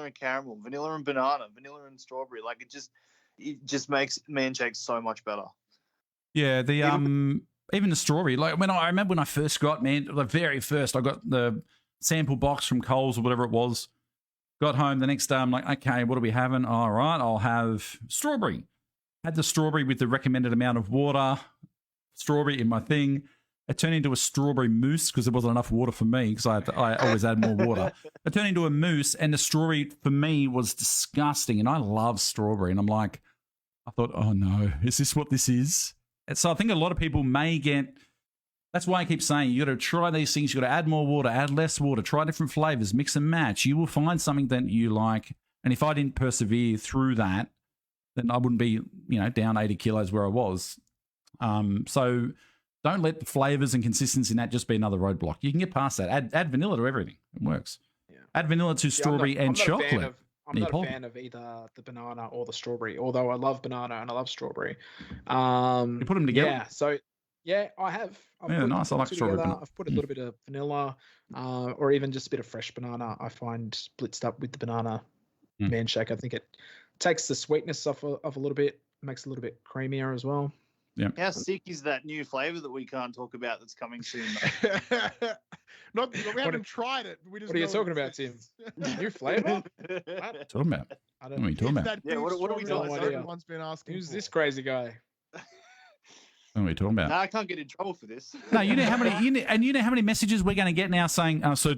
and caramel, vanilla and banana, vanilla and strawberry. Like it just makes man shakes so much better. Yeah, even the strawberry. Like I remember when I first got, the very first, I got the sample box from Coles or whatever it was. Got home the next day, I'm like, okay, what are we having? All right, I'll have strawberry. Had the strawberry with the recommended amount of water, strawberry in my thing. It turned into a strawberry mousse because there wasn't enough water for me, because I always add more water. It turned into a mousse, and the strawberry for me was disgusting, and I love strawberry. And I thought, oh no, is this what this is? And so I think a lot of people may get, that's why I keep saying you got to try these things. You got to add more water, add less water, try different flavors, mix and match. You will find something that you like. And if I didn't persevere through that, then I wouldn't be, down 80 kilos where I was. So don't let the flavors and consistency in that just be another roadblock. You can get past that. Add vanilla to everything. It works. Yeah. Add vanilla to strawberry and chocolate. I'm not a fan of either the banana or the strawberry, although I love banana and I love strawberry. You put them together? Yeah, so I have. Nice. I like strawberry. I've put a little bit of vanilla or even just a bit of fresh banana. I find blitzed up with the banana man shake. I think it takes the sweetness off a little bit, makes it a little bit creamier as well. Yeah. How sick is that new flavor that we can't talk about that's coming soon? We haven't tried it. We just what are you talking about, Tim? New flavor? Talking about? I What don't are you talking about? Yeah, what are we talking about? Everyone's been asking. Who's this crazy guy? What are we talking about? No, I can't get in trouble for this. No, you know how many messages we're going to get now saying, so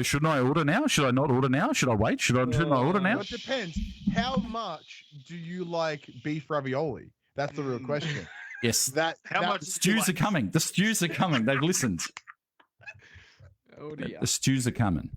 should I order now? Should I not order now? Should I wait? Shouldn't I order now? Well, it depends. How much do you like beef ravioli? That's the real question. Yes. How much stews are coming. The stews are coming. They've listened. Oh dear. The stews are coming.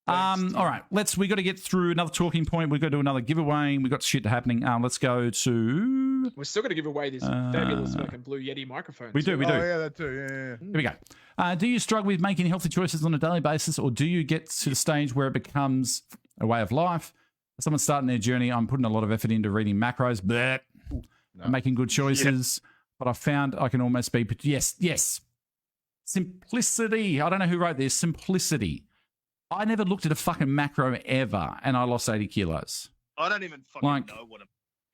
All right. We got to get through another talking point. We've got to do another giveaway. We've got shit happening. Let's go to... We're still going to give away this fabulous fucking Blue Yeti microphone. We do. Oh, yeah, that too. Yeah. Here we go. Do you struggle with making healthy choices on a daily basis, or do you get to the stage where it becomes a way of life? Someone's starting their journey. I'm putting a lot of effort into reading macros, but I'm making good choices. But I found I can almost be... Yes. Simplicity. I don't know who wrote this. Simplicity. I never looked at a fucking macro ever, and I lost 80 kilos. I don't even fucking know what it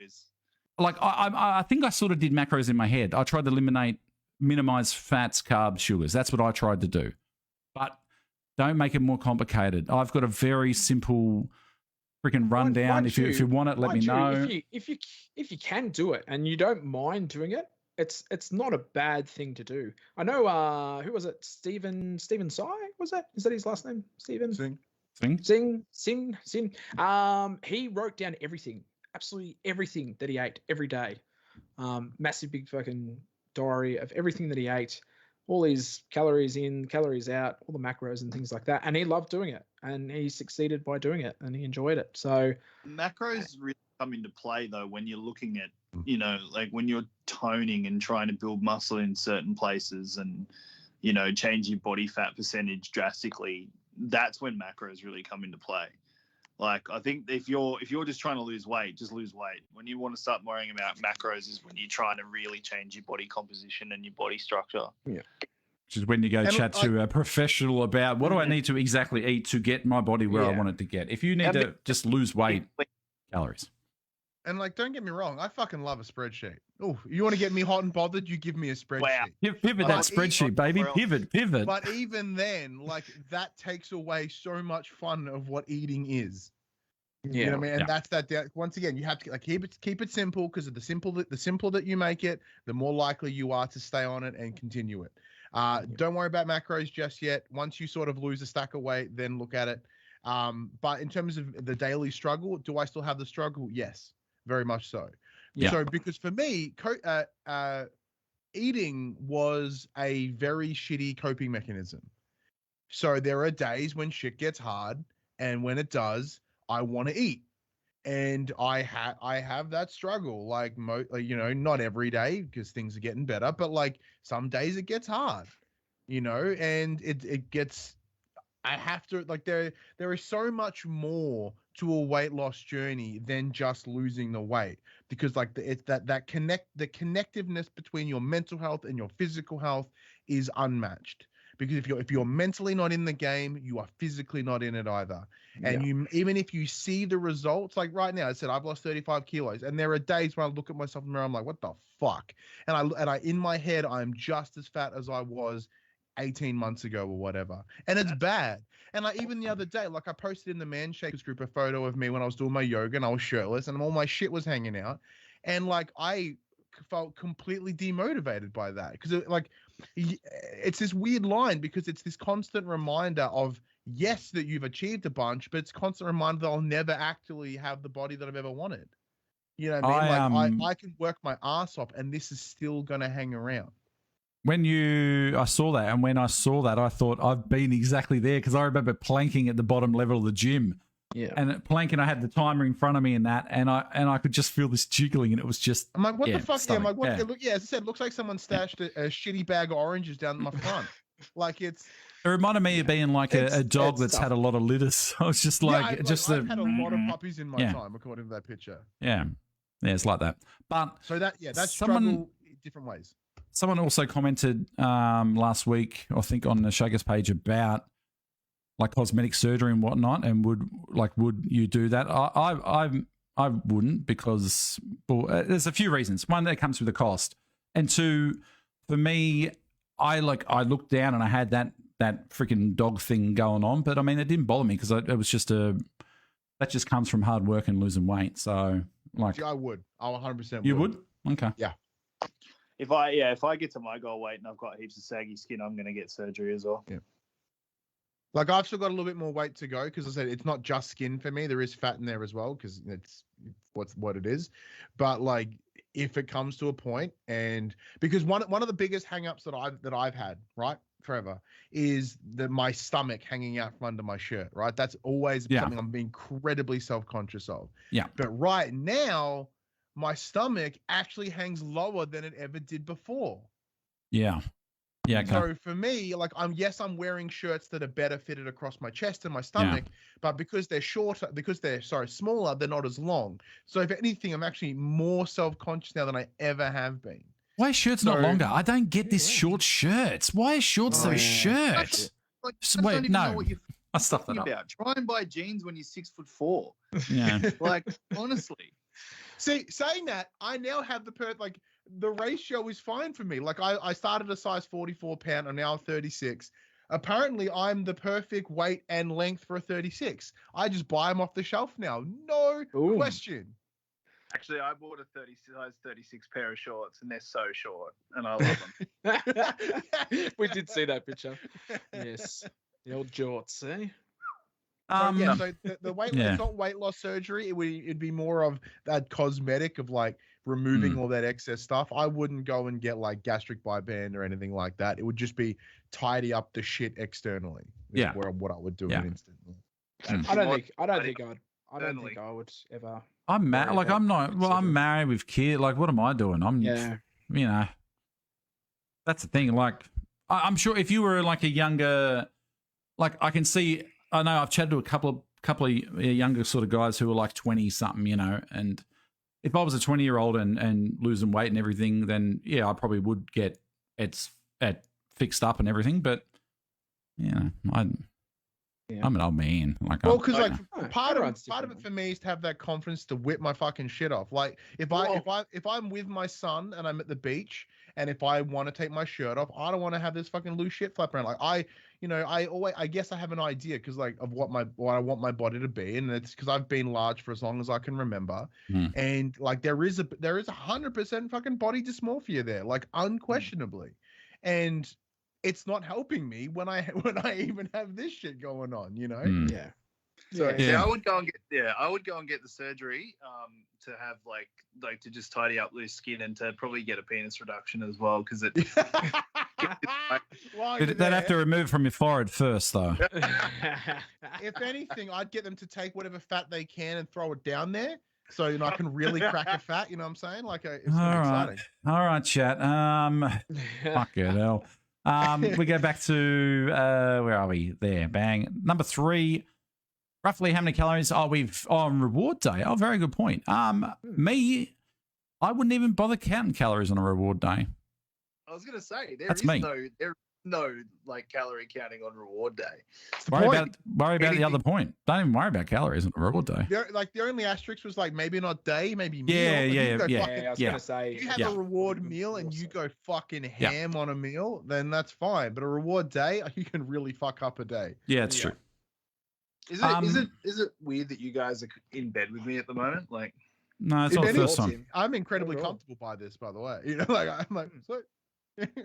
is. Like, I think I sort of did macros in my head. I tried to minimize fats, carbs, sugars. That's what I tried to do. But don't make it more complicated. I've got a very simple freaking rundown. If you want it, let me know. If you can do it and you don't mind doing it, it's not a bad thing to do. I know who was it? Stephen Tsai, was it? Is that his last name? Stephen Sing. He wrote down everything, absolutely everything that he ate every day. Massive big fucking diary of everything that he ate, all his calories in, calories out, all the macros and things like that. And he loved doing it, and he succeeded by doing it, and he enjoyed it. So macros really come into play though when you're looking at, you know, like when you're toning and trying to build muscle in certain places and, you know, change your body fat percentage drastically. That's when macros really come into play. Like, I think if you're just trying to lose weight, just lose weight. When you want to start worrying about macros is when you're trying to really change your body composition and your body structure. Yeah. Which is when you go chat to a professional about what do I need to exactly eat to get my body where I want it to get. If you need to just lose weight, calories. And like, don't get me wrong, I fucking love a spreadsheet. Oh, you want to get me hot and bothered? You give me a spreadsheet. Wow. Pivot that spreadsheet, baby. Pivot. But even then, like, that takes away so much fun of what eating is. Yeah. You know what I mean? And that's that. Once again, you have to like keep it simple, because the simpler that you make it, the more likely you are to stay on it and continue it. Don't worry about macros just yet. Once you sort of lose a stack of weight, then look at it. But in terms of the daily struggle, do I still have the struggle? Yes, very much so. Yeah. So because for me, eating was a very shitty coping mechanism. So there are days when shit gets hard, and when it does, I want to eat. And I have that struggle, like, you know, not every day because things are getting better, but like some days it gets hard, you know, and it gets, I have to, like, there is so much more to a weight loss journey than just losing the weight, because like it's the connectiveness between your mental health and your physical health is unmatched. Because if you're mentally not in the game, you are physically not in it either. And you, even if you see the results, like right now, I said I've lost 35 kilos, and there are days when I look at myself in the mirror, I'm like, what the fuck? And I in my head, I'm just as fat as I was 18 months ago or whatever, and it's bad. And like even the other day, like I posted in the Man Shakers group a photo of me when I was doing my yoga and I was shirtless and all my shit was hanging out, and like I felt completely demotivated by that, because it's this weird line, because it's this constant reminder of, yes, that you've achieved a bunch, but it's a constant reminder that I'll never actually have the body that I've ever wanted. You know what I mean? I can work my ass off, and this is still going to hang around. I saw that, and when I saw that, I thought I've been exactly there, because I remember planking at the bottom level of the gym. Yeah. And planking, I had the timer in front of me and that, and I could just feel this jiggling, and it was just. I'm like, what the fuck? Stomach. Yeah, I'm like, what? Yeah. As I said, it looks like someone stashed a shitty bag of oranges down my front. Like it's. It reminded me of being like a dog that's had a lot of litters. I was just like, I've had a lot of puppies in my time, according to that picture. Yeah, it's like that. But so that's struggle different ways. Someone also commented last week, I think, on the Shakers page about like cosmetic surgery and whatnot, and would you do that? I wouldn't, because there's a few reasons. One, that comes with a cost, and two, for me, I looked down and I had that freaking dog thing going on, but I mean, it didn't bother me, because it was just that just comes from hard work and losing weight. So like, I would. I'll 100%. You would? Okay. Yeah. If I get to my goal weight and I've got heaps of saggy skin, I'm going to get surgery as well. Yeah. Like I've still got a little bit more weight to go, because I said it's not just skin for me. There is fat in there as well, because it's what it is. But like, if it comes to a point, and because one of the biggest hang-ups that I've had, right, forever, is my stomach hanging out from under my shirt, right? That's always something I'm incredibly self-conscious of. Yeah. But right now, my stomach actually hangs lower than it ever did before. Yeah. Yeah. So for me, like I'm wearing shirts that are better fitted across my chest and my stomach, but because they're smaller, they're not as long. So if anything, I'm actually more self-conscious now than I ever have been. Why are shirts not So- longer? I don't get this Yeah. short shirts. Why are shorts Oh, so yeah. shirts? Like, S- I wait, don't even know no. what you're I stuffed that talking up. about. Try and buy jeans when you're 6'4". Yeah. Like, honestly. See, saying that, I now have the ratio is fine for me. Like I started a size 44 pound, I'm now 36. Apparently, I'm the perfect weight and length for a 36. I just buy them off the shelf now. No Boom. question. Actually, I bought a size 36 pair of shorts, and they're so short, and I love them. We did see that picture. Yes. The old jorts, eh? So the weight yeah. it's not weight loss surgery. It'd be more of that cosmetic of like removing all that excess stuff. I wouldn't go and get like gastric bypass or anything like that. It would just be tidy up the shit externally. Is Yeah. what I would do Yeah. instantly. I don't think I would ever. I'm worry like about I'm not. Well, I'm considering. married with kids. Like, what am I doing? I'm, Yeah. you know, that's the thing. Like, I'm sure if you were like a younger, like I can see. I know I've chatted to a couple of younger sort of guys who are like 20 something, you know, and if I was a 20-year-old and losing weight and everything, then yeah, I probably would get it fixed up and everything. But you know, I'm an old man. Like, Well, because like Oh, part everyone's of it different, for me is to have that confidence to whip my fucking shit off. Like if I'm with my son and I'm at the beach and if I want to take my shirt off, I don't want to have this fucking loose shit flapping around. Like I guess I have an idea because like of what I want my body to be, and it's because I've been large for as long as I can remember, and like there is 100% fucking body dysmorphia there, like unquestionably, and it's not helping me when I even have this shit going on, you know. Yeah. So Yeah. yeah, I would go and get the surgery to have like to just tidy up loose skin and to probably get a penis reduction as well because it. they'd have to remove it from your forehead first, though. If anything, I'd get them to take whatever fat they can and throw it down there, so you know I can really crack a fat. You know what I'm saying? Like it's exciting. All right, chat. Fuck it, hell. We go back to where are we? There, bang. Number 3. Roughly how many calories are we on reward day? Oh, very good point. Me, I wouldn't even bother counting calories on a reward day. I was gonna say That's me. There is no like calorie counting on reward day. Worry about the other point. Don't even worry about calories on a reward day. The only asterisk was like maybe not day, maybe meal. Yeah, If yeah, you go yeah. fucking- I was Yeah. gonna say If you have Yeah. a reward meal and you go fucking ham on a meal, then that's fine. But a reward day, you can really fuck up a day. Yeah, it's Yeah. true. Is it weird that you guys are in bed with me at the moment? Like, No, it's If not the any- first time. I'm incredibly Not at all. comfortable by this, by the way. You know, like I'm like, so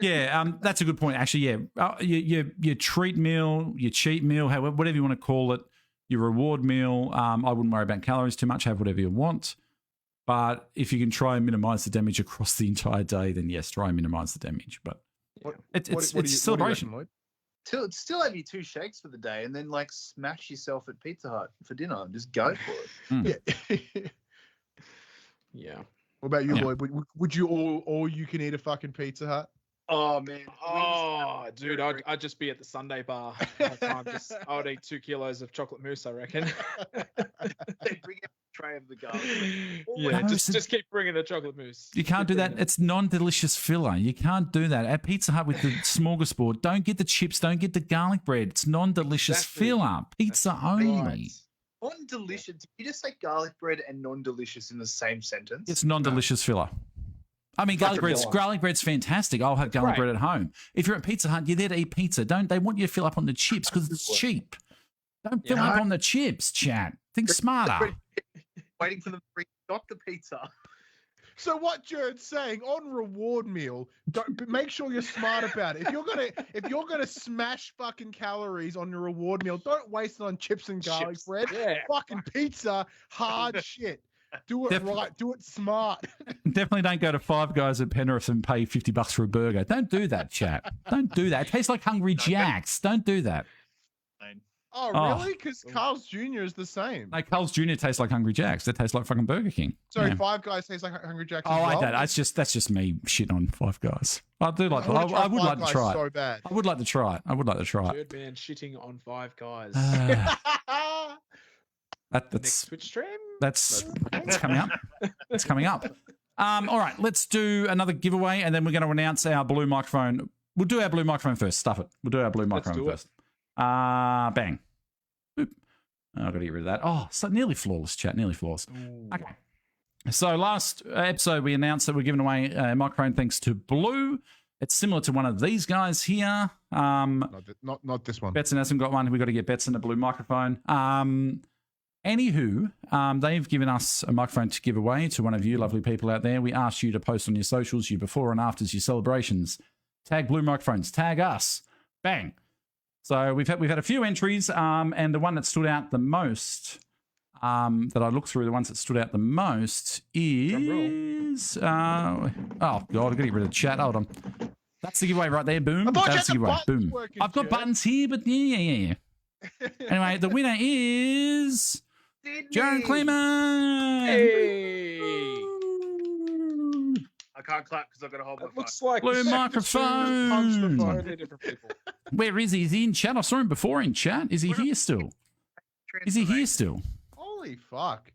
Yeah, that's a good point. Actually, yeah, your treat meal, your cheat meal, however, whatever you want to call it, your reward meal. I wouldn't worry about calories too much. Have whatever you want, but if you can try and minimize the damage across the entire day, then yes, try and minimize the damage. But it's what do you celebration. reckon, Lloyd? still have your 2 shakes for the day, and then like smash yourself at Pizza Hut for dinner and just go for it. Yeah. Yeah. What about you, Yeah. Lloyd? Would you all you can eat a fucking Pizza Hut? Oh man. Oh, dude, I'd just be at the Sunday bar. I would eat 2 kilos of chocolate mousse, I reckon. They bring out a tray of the garlic. Yeah, No, just keep bringing the chocolate mousse. You can't do Keep that. bringing it. It's non-delicious filler. You can't do that. At Pizza Hut with the smorgasbord, don't get the chips, don't get the garlic bread. It's non-delicious Exactly. filler. Pizza only. Right. Non-delicious. Did you just say garlic bread and non-delicious in the same sentence? It's non-delicious filler. I mean, garlic bread's fantastic. I'll have garlic Right. bread at home. If you're at Pizza Hut, you're there to eat pizza. They want you to fill up on the chips because it's cheap. Don't fill up on the chips, chat. Think smarter. Waiting for them to restock the pizza. So what Jared's saying on reward meal, make sure you're smart about it. If you're gonna smash fucking calories on your reward meal, don't waste it on chips and garlic bread. Yeah. Fucking pizza, hard shit. Do it right. Do it smart. Definitely don't go to Five Guys at Penrith and pay $50 for a burger. Don't do that, chat. Don't do that. It tastes like Hungry Jacks. Don't do that. Oh, Oh. really? Because Carl's Jr. is the same. No, Carl's Jr. tastes like Hungry Jacks. That tastes like fucking Burger King. Sorry, Yeah. Five Guys tastes like Hungry Jack's. Oh, as I well. like that. That's just me shitting on Five Guys. I do like. wanna I would Five like to Guys try it. so bad. I would like to try it. I would like to try it. Jared man shitting on 5 guys. That's Next Twitch stream. that's coming up. It's coming up. All right, let's do another giveaway, and then we're going to announce our blue microphone. We'll do our blue microphone first. Stuff it. We'll do our blue microphone do it. first. Bang. Boop. Oh, I've got to get rid of that. Oh, so nearly flawless, chat. Nearly flawless. Okay. So last episode, we announced that we're giving away a microphone thanks to Blue. It's similar to one of these guys here. Not this one. Betson hasn't got one. We've got to get Betson a blue microphone. Anywho, they've given us a microphone to give away to one of you lovely people out there. We asked you to post on your socials, your before and afters, your celebrations. Tag Blue Microphones. Tag us. Bang. So we've had a few entries, and the one that stood out the most, that I looked through, the ones that stood out the most is... oh, God, I've got to get rid of the chat. Hold on. That's the giveaway right there. Boom. That's the giveaway. Boom. I've got buttons here, but yeah. Anyway, the winner is... Jared Clement. Hey. I can't clap because I've got to hold my It phone. looks like Blue microphone. Totally different people. Where is he? Is he in chat? I saw him before in chat. Is he here still? Is he here still? Holy fuck!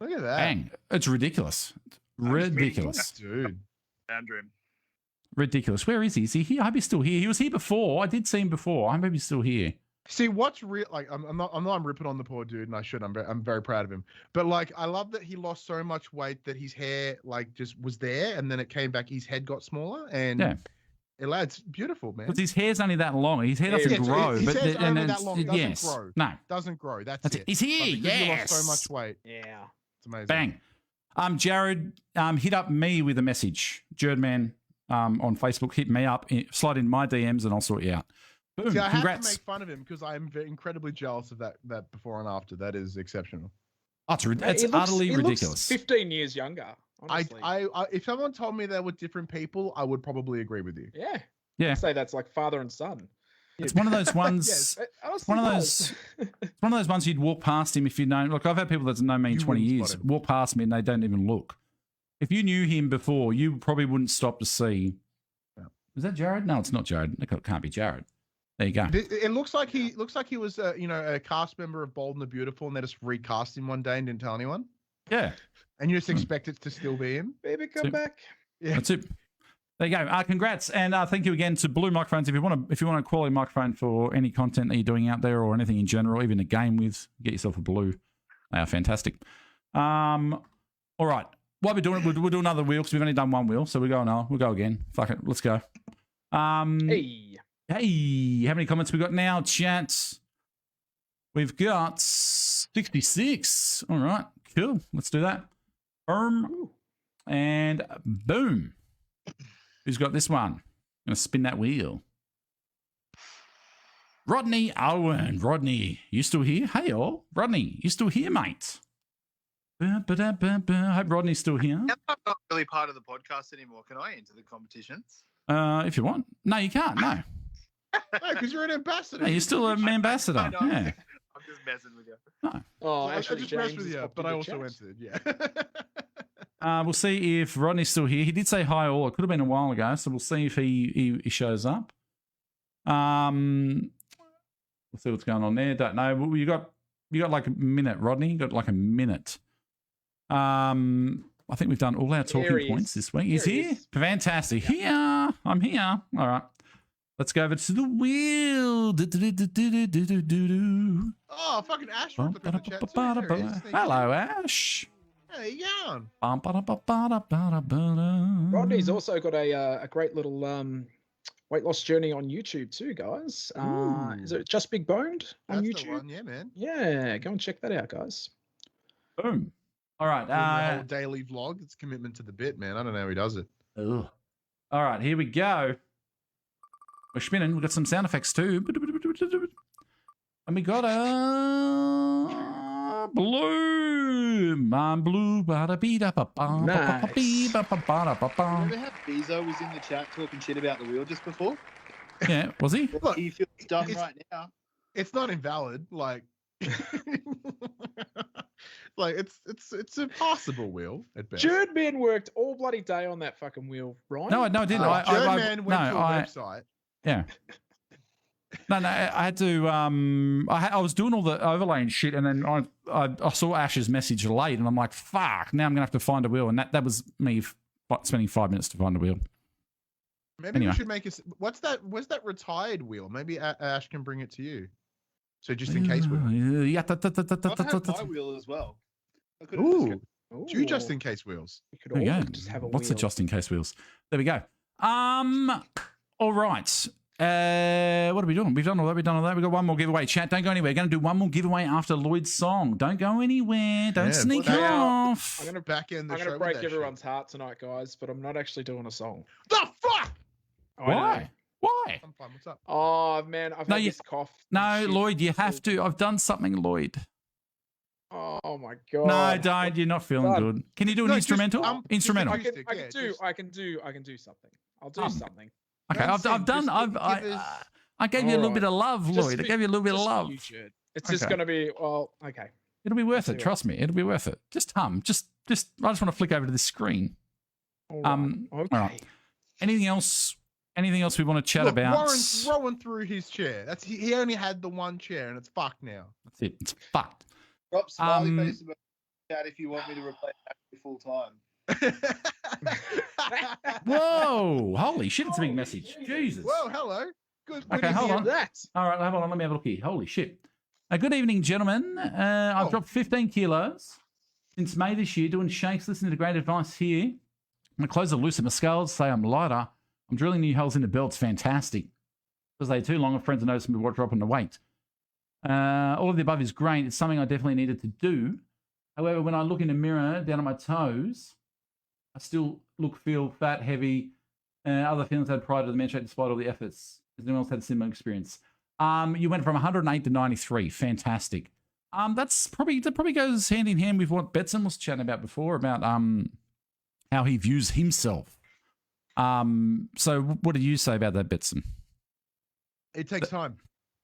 Look at that. Bang. It's ridiculous. Ridiculous. Dude. Andrew. Ridiculous. Where is he? Is he here? I hope he's still here. He was here before. I did see him before. I hope he's still here. See, what's real? Like, I'm ripping on the poor dude, and I should. I'm very proud of him. But like, I love that he lost so much weight that his hair like just was there, and then it came back. His head got smaller, and Yeah. it's beautiful, man. Because his hair's only that long. His hair doesn't Yeah, grow. his but hair's only that it's- long, doesn't yes. grow. No. Doesn't grow. That's That's it. it. He's here. But because he Yes. lost so much weight. Yeah. It's amazing. Bang. Jared, hit up me with a message. Jerdman on Facebook, hit me up, slide in my DMs, and I'll sort you out. Boom. See, I have Congrats. to make fun of him because I'm incredibly jealous of that before and after. That is exceptional. Oh, it's He utterly looks ridiculous. 15 years younger. Honestly. I if someone told me they were different people, I would probably agree with you. Yeah. Yeah. I'd say that's like father and son. It's one of those ones. Yes. It honestly One of does. It's one of those ones you'd walk past him if you know. Look, I've had people that know me in You 20 wouldn't years spot him. walk past me and they don't even look. If you knew him before, you probably wouldn't stop to see. Yeah. Is that Jared? No, it's not Jared. It can't be Jared. There you go. It looks like he was a cast member of Bold and the Beautiful, and they just recast him one day and didn't tell anyone. Yeah, And you just expect it to still be him. Baby, come So- back. Yeah. that's it. There you go. Congrats, and thank you again to Blue Microphones. If you want a quality microphone for any content that you're doing out there or anything in general, even a game with, get yourself a Blue. They are fantastic. All right. While we're doing it, we'll do another wheel because we've only done one wheel, so we'll go again. Fuck it, let's go. Hey. How many comments we got now, chat? We've got 66. All right, cool. Let's do that. And boom. Who's got this one? Gonna spin that wheel. Rodney Owen. Rodney, you still here? Hey, all. Rodney, you still here, mate? I hope Rodney's still here. I'm not really part of the podcast anymore. Can I enter the competitions? If you want. No, you can't. No. No, because you're an ambassador. No, you're still an ambassador. I know. Yeah. I'm just messing with you. Oh, I actually, just messed James with has you, popped but in I the also chat. entered. Yeah. We'll see if Rodney's still here. He did say hi all. It could have been a while ago, so we'll see if he shows up. We'll see what's going on there. Don't know. You got like a minute, Rodney. You got like a minute. I think we've done all our talking There he points is. this week. He's There he here. is. Fantastic. Here. I'm here. All right. Let's go over to the wheel. Oh, fucking Ash put that in the chat too. There he is. Thank you. Hello, Ash. Hey, Jan. Rodney's also got a great little weight loss journey on YouTube too, guys. Is it Just Big Boned on That's YouTube? the one, yeah, man. Yeah, go and check that out, guys. Boom. All right. Doing the whole daily vlog. It's commitment to the bit, man. I don't know how he does it. Ugh. All right, here we go. We're spinning. We've got some sound effects too. And we got a blue. Blue. Nice. You ever have Bezo was in the chat talking shit about the wheel just before? Yeah, was he? Look, He feels dumb it's- right now. It's not invalid. Like, like it's a passable wheel at best. Jerdman worked all bloody day on that fucking wheel, Ryan. No, I didn't. German went to a I website. yeah. No, I had to. I was doing all the overlay and shit, and then I saw Ash's message late, and I'm like, "Fuck!" Now I'm gonna have to find a wheel, and that was me spending 5 minutes to find a wheel. Maybe Anyway. we should make a. What's that? Where's that retired wheel? Maybe Ash can bring it to you. So just in case wheel. Yeah. I have my wheel as well. I could have Ooh, Ooh. two just in case wheels. We could There you all go. just have a Lots of wheel. just in case wheels. There we go. All right. What are we doing? We've done all that. We've got one more giveaway. Chat, don't go anywhere. We're going to do one more giveaway after Lloyd's song. Don't go anywhere. Don't Yeah, sneak but- off. I'm gonna Back in the I'm show. gonna with break that everyone's heart tonight, guys, but I'm not actually doing a song. shit. The fuck? I know. Why? Why? I'm fine. What's up? Oh man, I've No, had you- this cough. No, and shit Lloyd, you have for- to. I've done something, Lloyd. Oh my god. No, don't. You're not feeling God. good. Can you do an No, just, instrumental? just Instrumental. I can, acoustic, I yeah, can do just- I can do something. I'll do something. Okay, Don't I've sing, done. just I give us- gave you a little Alright. bit of love, Just Lloyd. I for- gave you a little bit of just for love. you, Jared. It's just Okay. gonna be okay. It'll be worth see it. what- Trust me. It'll be worth it. Just hum. Just. I just want to flick over to this screen. All right. Okay. alright. Anything else? Anything else we want to chat Look, about? Warren's throwing through his chair. That's he only had the one chair, and it's fucked now. That's it. It's fucked. Drop smiley Um, face about chat if you want me to replace Ashley full time. Whoa! Holy shit! It's a big message. Jesus. Whoa, hello. Good. Okay, to hold hear on. That. All right, hold on. Let me have a look here. Holy shit. Good evening, gentlemen. I've Oh. dropped 15 kilos since May this year, doing shakes, listening to great advice here. My clothes are loose at my scales, say I'm lighter. I'm drilling new holes in the belts. Fantastic. Because they're too long, friends are noticing me dropping the weight. All of the above is great. It's something I definitely needed to do. However, when I look in the mirror down at my toes, I still feel fat, heavy. Other feelings I had prior to the menstruate despite all the efforts. Has anyone else had a similar experience? You went from 108 to 93. Fantastic. That probably goes hand in hand with what Betson was chatting about before about how he views himself. So what do you say about that, Betson? It takes time.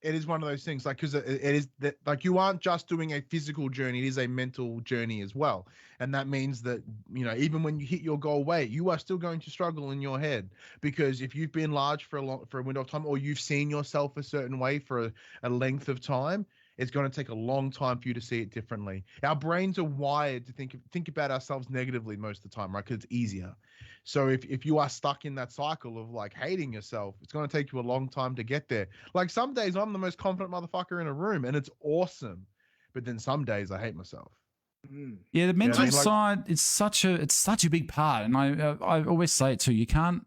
It is one of those things, like, because it is that, like, you aren't just doing a physical journey; it is a mental journey as well, and that means that, you know, even when you hit your goal weight, you are still going to struggle in your head, because if you've been large for a window of time, or you've seen yourself a certain way for a length of time, it's going to take a long time for you to see it differently. Our brains are wired to think about ourselves negatively most of the time, right? Because it's easier. So if you are stuck in that cycle of, like, hating yourself, it's going to take you a long time to get there. Like, some days I'm the most confident motherfucker in a room, and it's awesome. But then some days I hate myself. Mm. Yeah, the mental like- side, it's such a big part, and I always say it too. You can't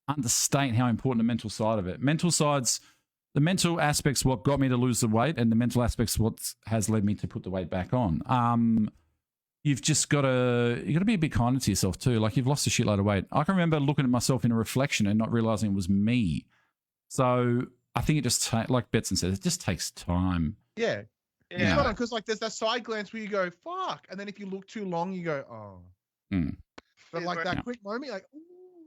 understate how important the mental side of it. The mental aspect's what got me to lose the weight, and the mental aspect's what has led me to put the weight back on. You've just got to be a bit kinder to yourself too. Like, you've lost a shitload of weight. I can remember looking at myself in a reflection and not realizing it was me. So I think it just like Betson says, it just takes time. Yeah. Yeah. Because, like, there's that side glance where you go, fuck. And then if you look too long, you go, oh. Mm. But, Yeah, like, right. that Yeah. quick moment, you're like, ooh.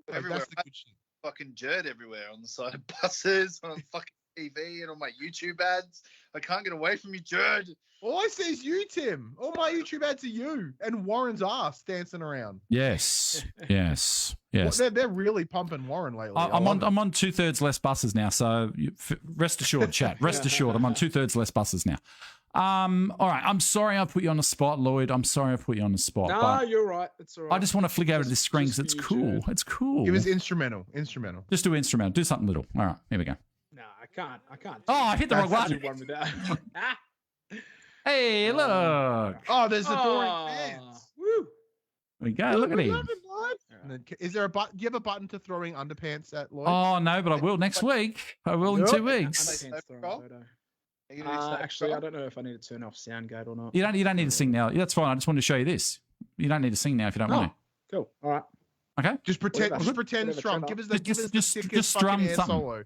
Like, Everywhere. that's the good shit. Fucking dirt everywhere on the side of buses, on fucking TV, and on my YouTube ads. I can't get away from you, Jared. All I see is you, Tim. All my YouTube ads are you and Warren's ass dancing around. Yes. Yes. Well, Yes. they're really pumping Warren lately. I'm on 2/3 less buses now, so rest assured, chat. Rest assured, I'm on 2/3 less buses now. All right. I'm sorry I put you on the spot, Lloyd. I'm sorry I put you on the spot. No, but you're right. It's all right. I just want to flick over to Just- this screen just because it's for you, cool. Jared. It's cool. It was instrumental. Just do instrumental. Do something little. All right. Here we go. No, I can't. Oh, I hit the wrong Can't button. do one without. Ah. Hey, look. Oh, there's the boring Oh, fans. Woo. There we go. Look at We him. love him, Lloyd. And then, is there a button? Do you have a button to throwing underpants at Lloyd? Oh, no, but I will next week. I will in Nope. 2 weeks. Underpants throwing Roll? photo. Are you gonna do snap Actually, roll? I don't know if I need to turn off Soundgate or not. You don't need to sing now. That's fine. I just wanted to show you this. You don't need to sing now if you don't want Cool. All right. to. Okay? Just pretend. Whatever. Just pretend Whatever, strong. Trevor. Give us the Just sickest strum fucking air something. solo.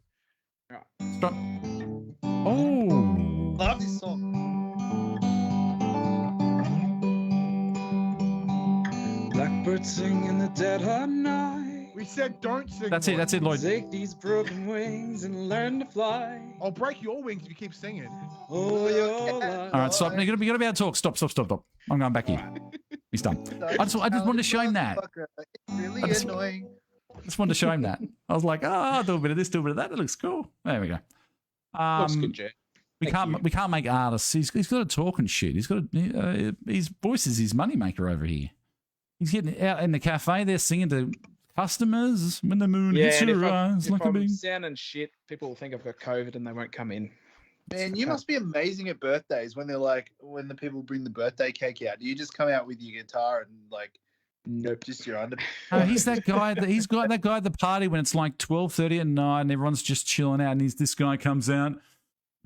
Strum. Oh. Love this song. Blackbird sing in the dead of night. We said don't sing. That's it. That's it, Lloyd. Take these broken wings and learn to fly. I'll break your wings if you keep singing. Oh, your life. All right, stop. You got to be able to talk. Stop. I'm going back here. He's done. I just wanted to show him that. It's really I just- annoying. I just wanted to show him that. I was like, oh, I'll do a bit of this, do a bit of that. It looks cool. There we go. Looks good, Jet. We can't make artists. He's got to talk and shit. He's got his voice is his moneymaker over here. He's getting out in the cafe there singing to customers when the moon hits your eyes. If I'm sounding shit, people will think I've got COVID and they won't come in. Man, you must be amazing at birthdays when when the people bring the birthday cake out. Do you just come out with your guitar and nope, just your under? He's that guy. He's got that guy at the party when it's like 12:30 at night and everyone's just chilling out, and this guy comes out.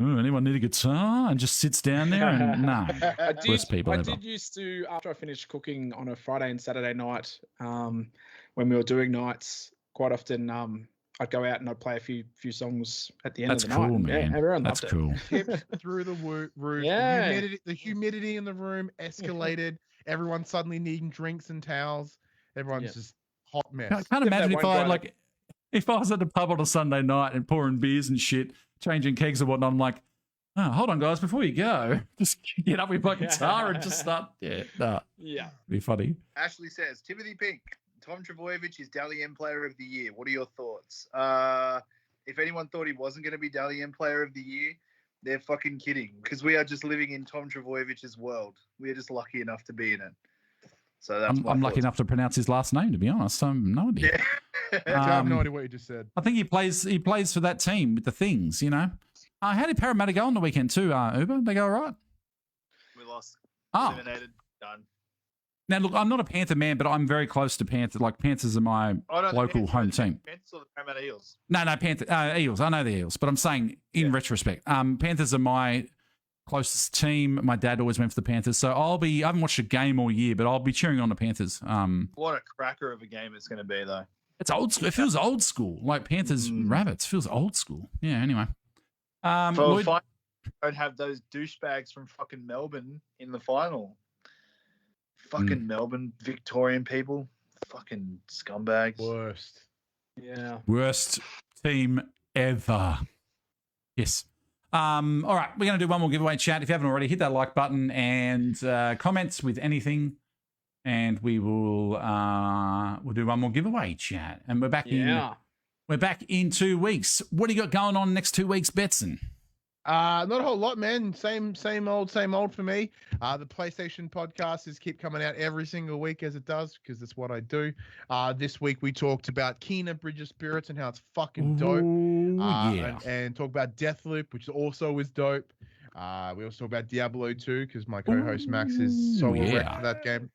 Oh, anyone need a guitar? And just sits down there and no. I did used to, after I finished cooking on a Friday and Saturday night, when we were doing nights, quite often I'd go out and I'd play a few songs at the end of the night. Man. Yeah, everyone That's loved cool. it. Through the roof. Yeah. The humidity in the room escalated. Everyone suddenly needing drinks and towels. Everyone's just hot mess. I can't imagine if I was at the pub on a Sunday night and pouring beers and shit, changing kegs and whatnot. I'm like, oh, hold on, guys, before you go, just get up with my guitar and just start. Yeah, be funny. Ashley says, Timothy Pink, Tom Trbojevic is Dally M Player of the Year. What are your thoughts? If anyone thought he wasn't going to be Dally M Player of the Year, they're fucking kidding, because we are just living in Tom Trebojevic's world. We are just lucky enough to be in it. So that's I'm lucky enough to pronounce his last name, to be honest. I have no idea. Yeah. I have no idea what you just said. I think he plays for that team with the things, you know. How did Parramatta go on the weekend too, Uber? They go all right? We lost. Oh. Eliminated. Done. Now, look, I'm not a Panther man, but I'm very close to Panthers. Like, Panthers are my local home team. Panthers or the Parramatta Eels? No, Eels. I know the Eels, but I'm saying in retrospect, Panthers are my closest team. My dad always went for the Panthers, so I haven't watched a game all year, but I'll be cheering on the Panthers. What a cracker of a game it's going to be, though. It's old school. It feels old school, like Panthers Rabbits. Feels old school. Yeah. Anyway, if I don't have those douchebags from fucking Melbourne in the final, fucking Melbourne Victorian people, fucking scumbags. Worst. Yeah. Worst team ever. Yes. All right, we're going to do one more giveaway, chat. If you haven't already, hit that like button and comments with anything, and we will we'll do one more giveaway, chat. And we're back in 2 weeks. What do you got going on next 2 weeks, Betson? Not a whole lot, man. Same old for me. The PlayStation podcast keep coming out every single week as it does, because that's what I do. This week we talked about Kena Bridge of Spirits and how it's fucking dope. And talk about Deathloop, which also is dope. We also talk about Diablo 2, because my co-host Max is so wrecked for that game.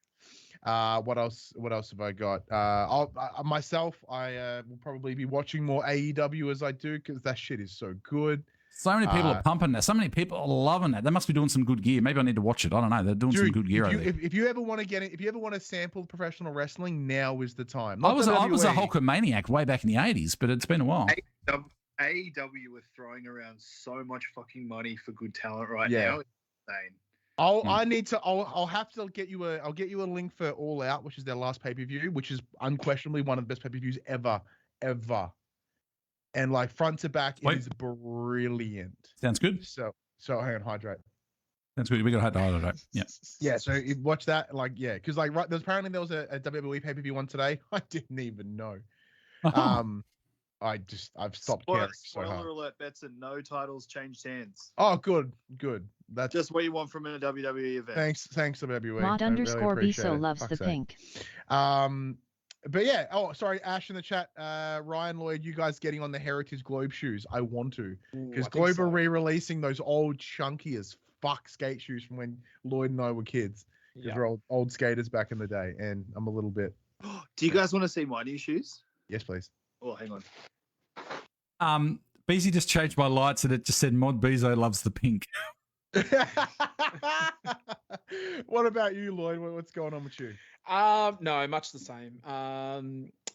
What else have I got? I will probably be watching more AEW as I do, because that shit is so good. So many people are pumping that. So many people are loving that. They must be doing some good gear. Maybe I need to watch it. I don't know. They're doing some good gear over there. If you ever want to get it, if you ever want to sample professional wrestling, now is the time. I was a Hulkamaniac way back in the 80s, but it's been a while. AEW were throwing around so much fucking money for good talent right now. It's insane. I'll have to get you a link for All Out, which is their last pay-per-view, which is unquestionably one of the best pay-per-views ever. And like front to back, it is brilliant. Sounds good. So hang on, hydrate. That's good. We got to hydrate. Yeah. Yeah. So watch that. Because apparently there was a WWE pay-per-view one today. I didn't even know. I've stopped caring. Spoiler alert, Betson, no titles changed hands. Oh, good. That's just what you want from a WWE event. Thanks, WWE. Mod_Biso loves the pink. But yeah, sorry, Ash in the chat, Ryan Lloyd, you guys getting on the Heritage Globe shoes? I want to, because Globe are re-releasing those old chunky as fuck skate shoes from when Lloyd and I were kids. Because we're old skaters back in the day, and I'm a little bit. Do you guys want to see my new shoes? Yes, please. Oh, hang on. Beezy just changed my lights and it just said Mod Bezo loves the pink. What about you, Lloyd? What's going on with you? No, much the same.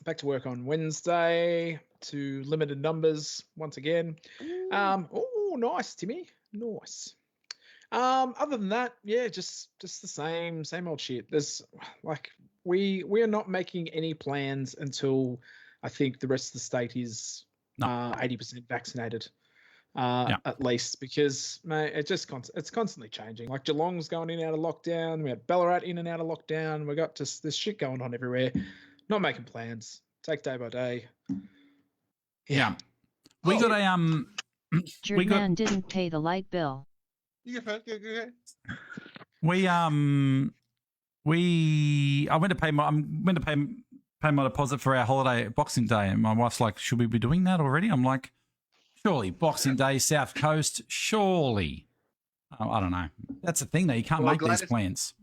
Back to work on Wednesday to limited numbers once again. Oh, nice, Timmy. Nice. Other than that, just the same old shit. There's we are not making any plans until I think the rest of the state is 80% vaccinated. At least, because mate, it's constantly changing. Like Geelong's going in and out of lockdown. We had Ballarat in and out of lockdown. We got just this shit going on everywhere. Not making plans. Take day by day. Yeah. We got Your man didn't pay the light bill. You go first. Go. I went to pay my deposit for our holiday at Boxing Day, and my wife's like, "Should we be doing that already?" I'm like, "Surely Boxing Day, South Coast, surely." I don't know. That's the thing, though. You can't make these plans.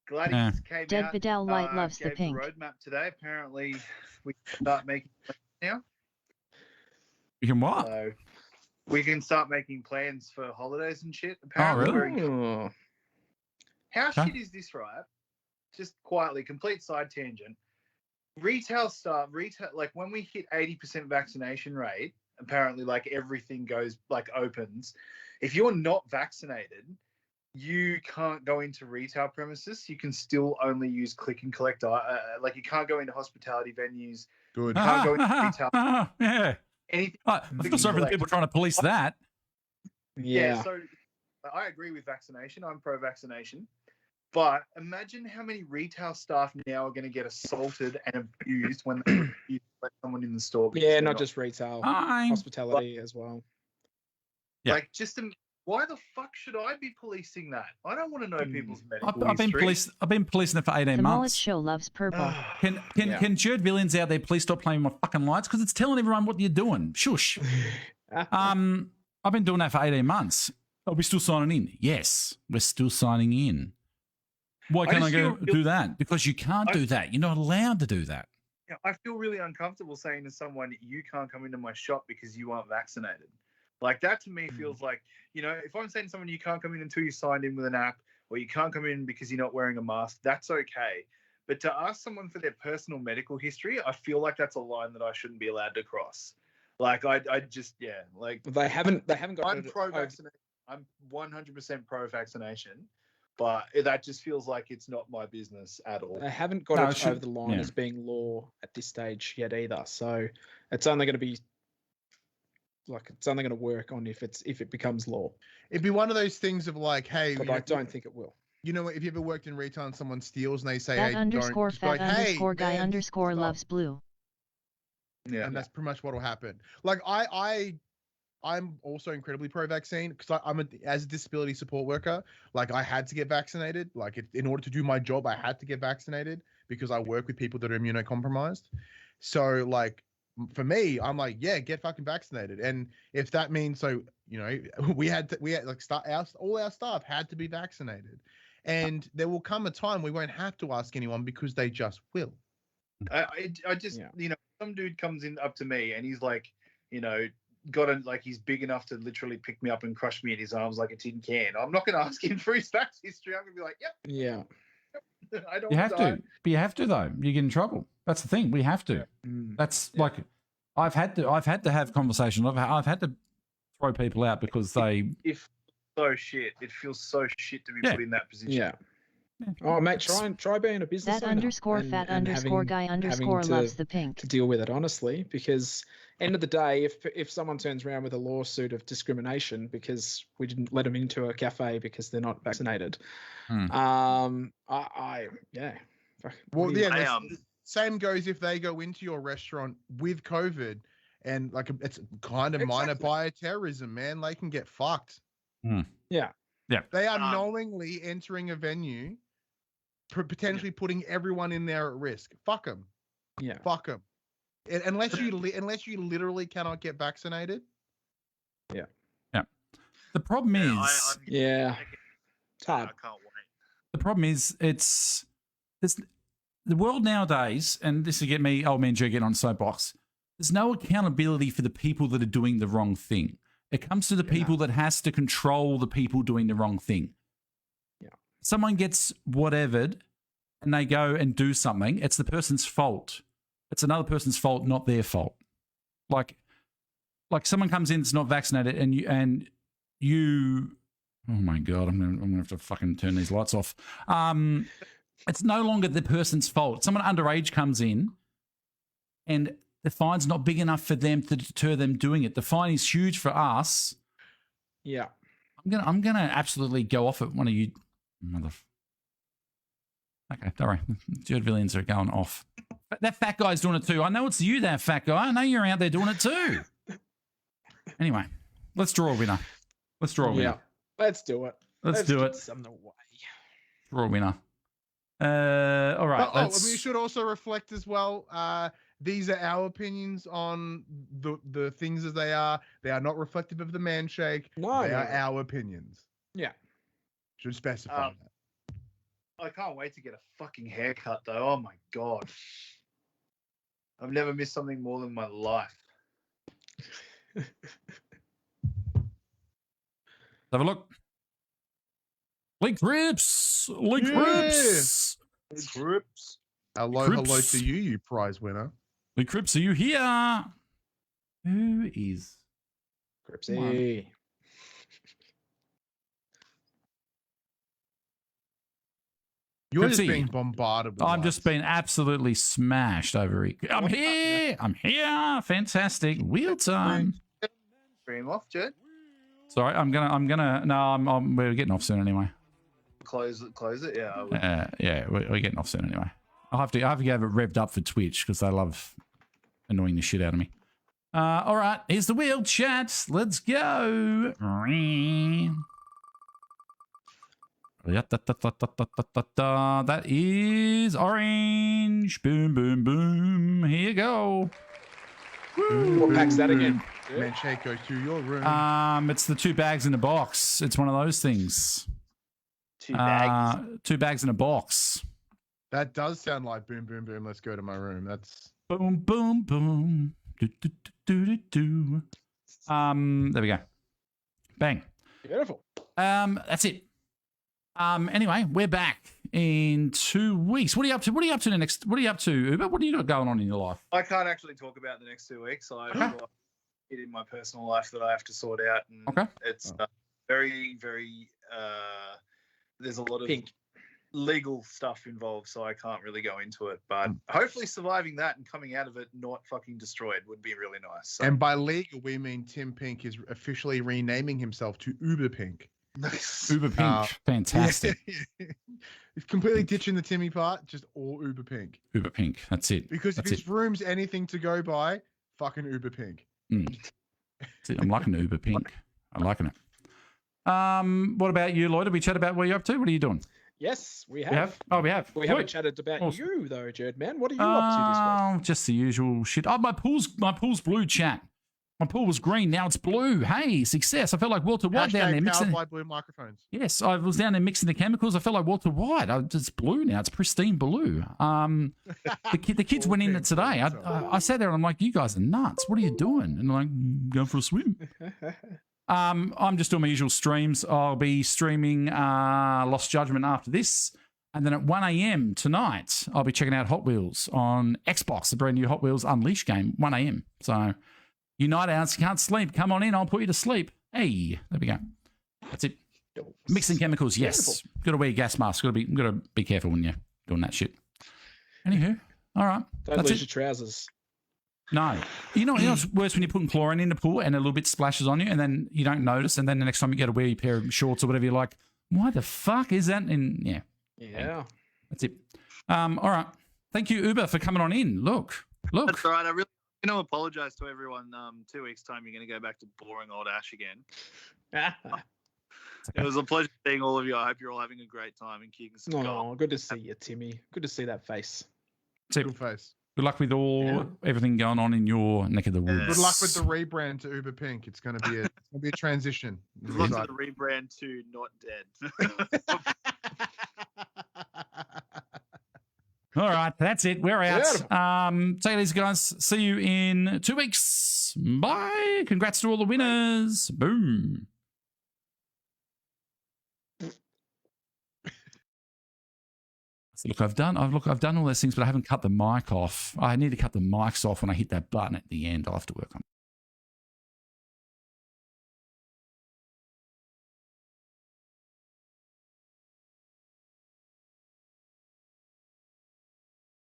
Gladys came Dead out. Vidal Light loves the gave pink. roadmap today. Apparently, we can start making plans now. You can what? So we can start making plans for holidays and shit. Oh, Apparently, really? How Okay. shit is this, right? Just quietly, complete side tangent. Retail staff, like when we hit 80% vaccination rate, apparently like everything goes like opens. If you're not vaccinated, you can't go into retail premises. You can still only use click and collect. Like you can't go into hospitality venues. Good. You can't go into retail. Yeah. Anything. I feel sorry for the people trying to police that. Yeah. So I agree with vaccination. I'm pro-vaccination. But imagine how many retail staff now are going to get assaulted and abused when they let someone in the store. because Yeah, they're not just retail, Fine. hospitality as well. Yeah. Like, why the fuck should I be policing that? I don't want to know people's medical I've been policing it for 18 The Mullet months. Show loves purple. Can Jared Villians out there please stop playing my fucking lights? Because it's telling everyone what you're doing. Shush. I've been doing that for 18 months. Are we still signing in? Yes, we're still signing in. Why can't I go do that? Because you can't do that. You're not allowed to do that. I feel really uncomfortable saying to someone, you can't come into my shop because you aren't vaccinated. Like that to me feels like, if I'm saying to someone you can't come in until you signed in with an app, or you can't come in because you're not wearing a mask, that's okay. But to ask someone for their personal medical history, I feel like that's a line that I shouldn't be allowed to cross. Like I just like They haven't got. I'm pro-vaccination. I'm 100% pro-vaccination, but that just feels like it's not my business at all. They haven't got it over the line as being law at this stage yet either. So it's only going to be it's only going to work on if it becomes law. It'd be one of those things of like, hey, But I don't think it will. You know, if you ever worked in retail and someone steals and they say, That hey, underscore don't, fat like, underscore hey, guy man, underscore stop. loves blue. Yeah, and that's pretty much what'll happen. Like I'm also incredibly pro-vaccine because as a disability support worker, like I had to get vaccinated. Like in order to do my job, I had to get vaccinated because I work with people that are immunocompromised. So like for me, I'm like, yeah, get fucking vaccinated. And if that means we had all our staff had to be vaccinated, and there will come a time we won't have to ask anyone because they just will. I just some dude comes in up to me and he's like, he's big enough to literally pick me up and crush me in his arms like a tin can. I'm not going to ask him for his vax history. I'm going to be like, yep. Yeah. I don't. You have to, but you have to though. You get in trouble. That's the thing. We have to. Yeah. That's like, I've had to have conversations. I've had to throw people out because they. If so shit, it feels so shit to be put in that position. Yeah. Oh, mate, try being a business That owner underscore fat underscore guy underscore loves the pink. To deal with it honestly, because end of the day, if someone turns around with a lawsuit of discrimination because we didn't let them into a cafe because they're not vaccinated, Same goes if they go into your restaurant with COVID and like it's kind of minor bioterrorism, man. They can get fucked. Yeah. They are knowingly entering a venue, potentially putting everyone in there at risk. Fuck them. Yeah. Fuck them. Unless you literally cannot get vaccinated. Yeah. Yeah. The problem is. It's hard. I can't wait. The problem is the world nowadays, and this will get me, old man Joe, getting on soapbox. There's no accountability for the people that are doing the wrong thing. It comes to the people that has to control the people doing the wrong thing. Yeah. Someone gets whatevered and they go and do something. It's the person's fault. It's another person's fault, not their fault. Like someone comes in that's not vaccinated and you oh my God, I'm gonna have to fucking turn these lights off. It's no longer the person's fault. Someone underage comes in and the fine's not big enough for them to deter them doing it. The fine is huge for us. Yeah. I'm gonna absolutely go off at one of you Okay, don't worry. Jared Villians are going off. But that fat guy's doing it too. I know it's you, that fat guy. I know you're out there doing it too. Anyway. Let's draw a winner. Let's draw a winner. Yeah, let's do it. Let's do get it. some away. Draw a winner. All right. We should also reflect as well. These are our opinions on the things as they are. They are not reflective of the man shake. No, they are our opinions. Yeah. Should specify that. I can't wait to get a fucking haircut, though. Oh my god, I've never missed something more than my life. Have a look. Lee Cripps. Lee Cripps. Groups. Hello to you, you prize winner. Lee Cripps, are you here? Who is? Cripsy. You're just Cripsy. being bombarded with I'm just likes. being absolutely smashed over it. I'm here. I'm here. Fantastic. Wheel time. Stream off, Jed. Sorry, no, we're getting off soon anyway. Close it. Yeah. I will. Yeah, we're getting off soon anyway. I have to get it revved up for Twitch because they love annoying the shit out of me. All right, here's the wheel chat. Let's go. That is orange. Boom, boom, boom. Here you go. What pack's that again? Man shake goes to your room. It's the 2 bags in a box. It's one of those things. 2 bags. 2 bags in a box. That does sound like boom, boom, boom. Let's go to my room. That's boom, boom, boom. Do, do, do, do, do. There we go. Bang. Beautiful. That's it. Anyway, we're back in 2 weeks. What are you up to? What are you up to next? What are you up to, Uber? What do you got going on in your life? I can't actually talk about the next 2 weeks. I've got it in my personal life that I have to sort out, and it's very, very. There's a lot of legal stuff involved, so I can't really go into it. But hopefully, surviving that and coming out of it not fucking destroyed would be really nice. So. And by legal, we mean Tim Pink is officially renaming himself to Uber Pink. Uber Pink, fantastic. He's completely ditching the Timmy part, just all Uber Pink. Uber Pink, that's it. Because if his room's anything to go by, fucking Uber Pink. I'm liking Uber Pink. I'm liking it. What about you, Lloyd? Did we chat about what you're up to? What are you doing? Yes, we have. Oh, we have. We haven't chatted about you though, Jerd, man. What are you up to this week? Just the usual shit. Oh, my pool's blue, chat. My pool was green, now it's blue. Hey, success. I felt like Walter White down there mixing. Powered by blue microphones. Yes, I was down there mixing the chemicals. I felt like Walter White. It's blue now. It's pristine blue. The kids went in it today. I sat there and I'm like, you guys are nuts. What are you doing? And they're like, going for a swim. I'm just doing my usual streams. I'll be streaming Lost Judgment after this. And then at 1 a.m. tonight, I'll be checking out Hot Wheels on Xbox, the brand new Hot Wheels Unleashed game, 1 a.m. So... you night owls can't sleep. Come on in. I'll put you to sleep. Hey, there we go. That's it. Mixing chemicals, yes. Got to wear your gas mask. Got to be careful when you're doing that shit. Anywho, all right. Don't lose your trousers. No. You know what's worse when you're putting chlorine in the pool and a little bit splashes on you and then you don't notice and then the next time you got to wear your pair of shorts or whatever, you're like, why the fuck is that? And yeah. That's it. All right. Thank you, Uber, for coming on in. Look. That's all right. I really apologize to everyone. 2 weeks' time, you're going to go back to boring old Ash again. It was a pleasure seeing all of you. I hope you're all having a great time and kicking some goal. Good to see you, Timmy. Good to see that face. Good face. Good luck with everything going on in your neck of the woods. Good luck with the rebrand to Uber Pink. It's going to be a transition. Good luck with the rebrand to Not Dead. All right, that's it. We're out. Take it easy, guys. See you in 2 weeks. Bye. Congrats to all the winners. Boom. So look, I've done all those things, but I haven't cut the mic off. I need to cut the mics off when I hit that button at the end. I'll have to work on it.